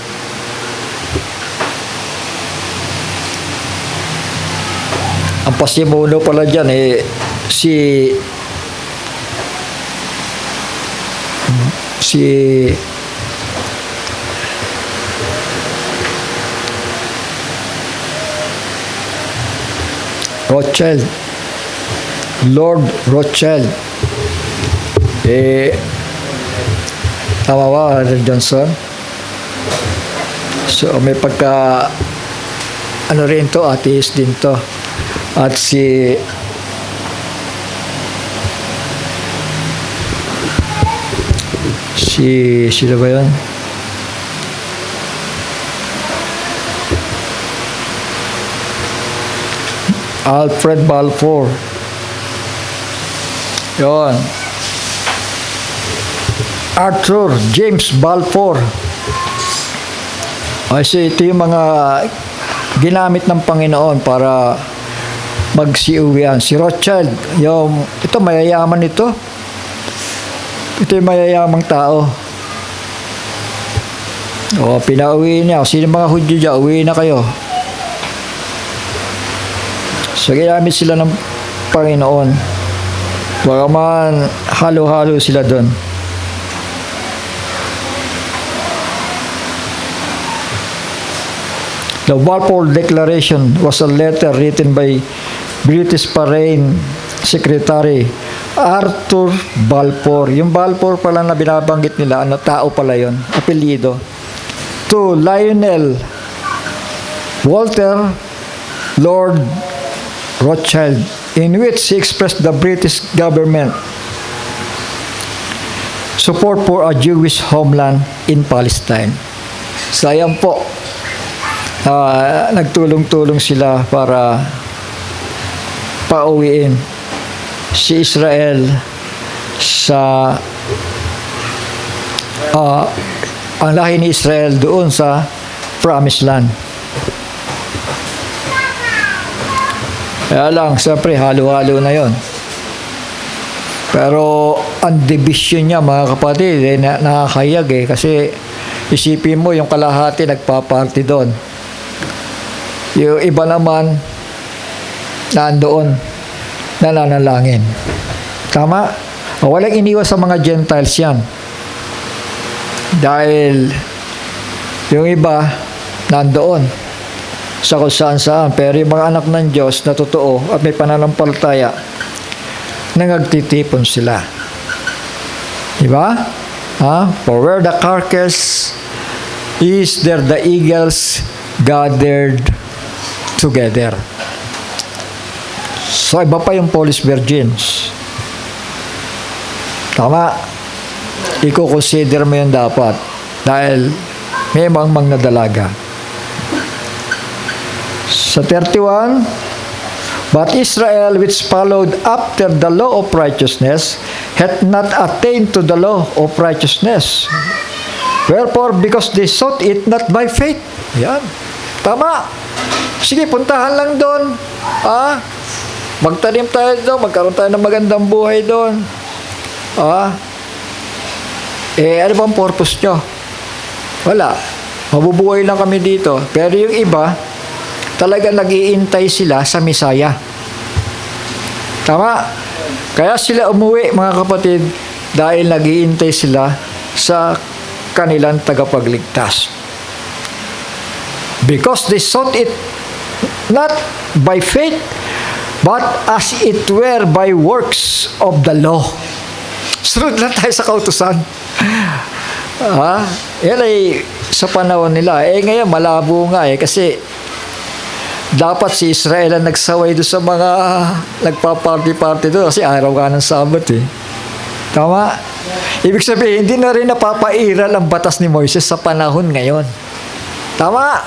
Ang pasimuno pala dyan, si Rothschild, Lord Rothschild. Tama ba, Johnson? So, may pagka ano rin to, atheist din to. At sino ba yun? Alfred Balfour. Yun. Arthur James Balfour. Kasi ito yung mga ginamit ng Panginoon para magsiuwian. Si Rothschild, ito mayayaman ito. Ito yung mayayamang tao. Pinauwi niya. Sino mga Hudyo dyan, uwi na kayo. So, ginamit sila ng Panginoon. Baka man halo-halo sila doon. The Balfour Declaration was a letter written by British Foreign Secretary Arthur Balfour. Yung Balfour pala na binabanggit nila, tao pala yun, apelyido. To Lionel Walter Lord Rothschild, in which he expressed the British government support for a Jewish homeland in Palestine. So, ayan po. Nagtulong-tulong sila para pauwiin si Israel sa ang lahi ni Israel doon sa Promised Land. Kaya lang, siyempre, halo-halo na yon. Pero ang division niya, mga kapatid, nakakayag kasi isipin mo, yung kalahati nagpa-party doon. Yung iba naman nandoon nananalangin. Tama? O, walang iniwas sa mga Gentiles yan. Dahil yung iba nandoon sa kung saan. Pero yung mga anak ng Diyos na totoo at may pananampalataya, nagtitipon sila. Diba? For where the carcass is, there the eagles gathered together. So, iba pa yung Polish virgins. Tama. I-consider mo yun dapat. Dahil may mga dalaga. Sa 31, but Israel, which followed after the law of righteousness, hath not attained to the law of righteousness. Wherefore, because they sought it not by faith. Yan. Tama. Sige, puntahan lang doon. Magtanim tayo doon, magkaroon tayo ng magandang buhay doon. Ano bang purpose nyo? Wala. Mabubuhay lang kami dito. Pero yung iba, talaga nag-iintay sila sa Misaya. Tama? Kaya sila umuwi, mga kapatid, dahil nag-iintay sila sa kanilang tagapagligtas. Because they sought it not by faith, but as it were by works of the law. Sunod lang tayo sa kautusan. Yan ay sa panahon nila. Ngayon malabo nga kasi dapat si Israel ang nagsaway doon sa mga nagpa-party-party doon kasi araw ka ng Sabat Tama? Ibig sabihin, hindi na rin napapairal ang batas ni Moises sa panahon ngayon. Tama?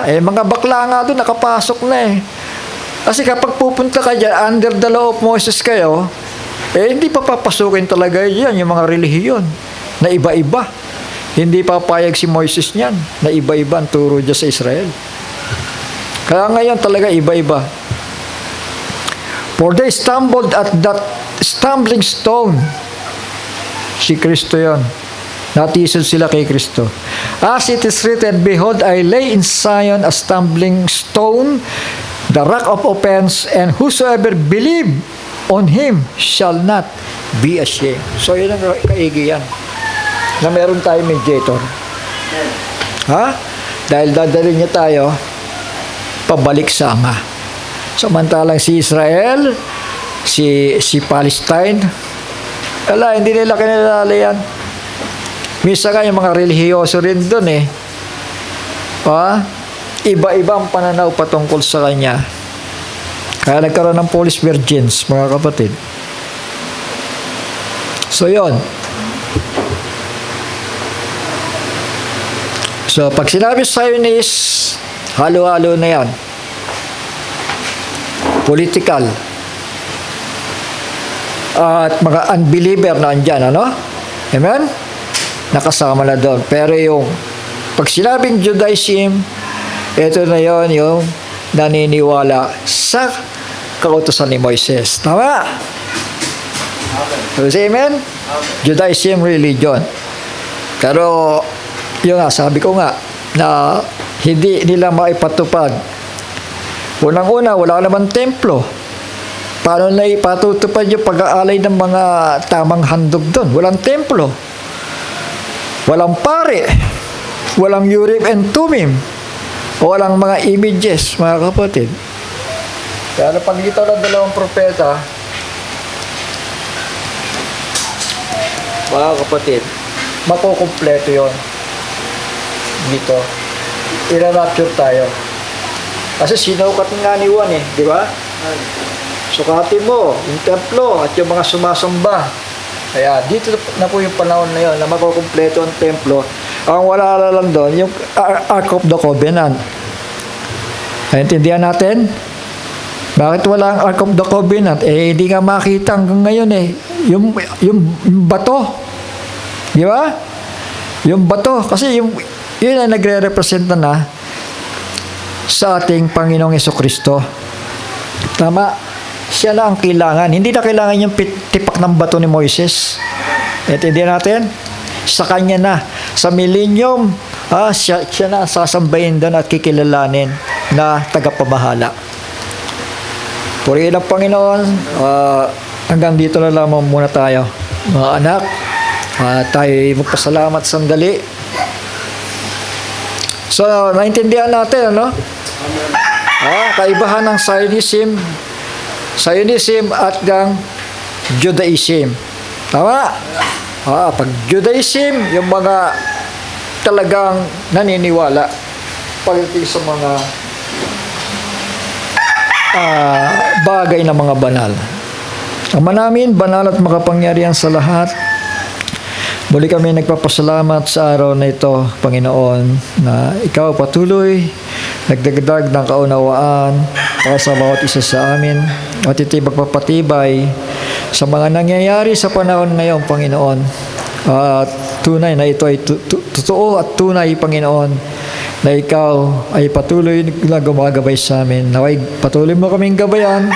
Mga bakla nga doon, nakapasok na Kasi kapag pupunta ka dyan, under the law of Moses kayo, hindi pa papasukin talaga yan, yung mga relihiyon na iba-iba. Hindi papayag si Moises niyan, na iba-iba ang turo dyan sa Israel. Kaya ngayon talaga iba-iba. For they stumbled at that stumbling stone. Si Kristo yon. Natisod sila kay Kristo. As it is written, behold, I lay in Zion a stumbling stone, the rock of offense, and whosoever believe on him shall not be ashamed. So yun ang kaigiyan. Na meron tayong mediator. Dahil dadalhin niya tayo pabalik sa Ama. Samantalang si Israel, si Palestine, hindi nila kinilala yan. Minsan nga yung mga relihiyoso rin doon iba-iba ang pananaw patungkol sa kanya. Kaya nagkaroon ng Polish virgins, mga kapatid. So, yon. So, pag sinabi Zionist, halo-halo na yan. Political. At mga unbeliever na andyan, Amen? Nakasama na doon. Pero yung pag sinabing Judaism, ito na yon yung naniniwala sa kautusan ni Moises. Tama? Say amen? Judaism religion. Pero yung sabi ko nga na hindi nila maipatupad. Unang-una, wala naman templo. Paano na ipatutupad yung pag-aalay ng mga tamang handog doon? Walang templo. Walang pare. Walang Urim and Tumim. Walang mga images, mga kapatid. Kaya napagkita ng dalawang propeta, mga kapatid, makukumpleto yon dito. I-rapture tayo. Kasi sinukat nga ni Juan di ba? Sukatin mo yung templo at yung mga sumasamba. Kaya dito na po yung panahon na yun na makukumpleto ang templo. Ang wala lang doon, yung Ark of the Covenant. Naintindihan natin? Bakit wala ang Ark of the Covenant? Hindi nga makita hanggang ngayon yung bato. Di ba? Yung bato. Kasi yun ay nagre-represent na sa ating Panginoong Jesucristo. Tama? Siya na ang kailangan. Hindi na kailangan yung tipak ng bato ni Moises. Naintindihan natin? Sa kanya na. Sa millennium, siya na sasambahin doon at kikilalanin na tagapamahala. Purihin ang Panginoon. Hanggang dito na lamang muna tayo. Mga anak, tayo magpasalamat sandali. So, naintindihan natin, ano? Kaibahan ng Zionism at ng Judaism. Tama? Pag Judaism, yung mga talagang naniniwala pagdating sa mga bagay na mga banal. Ama namin, banal at makapangyarihan sa lahat, muli kami nagpapasalamat sa araw na ito, Panginoon, na Ikaw patuloy nagdagdag ng kaunawaan para sa bawat isa sa amin at ito'y magpapatibay sa mga nangyayari sa panahon ngayon, Panginoon. At tunay na ito ay totoo at tunay, Panginoon, na Ikaw ay patuloy na gumagabay sa amin. Naway patuloy mo kaming gabayan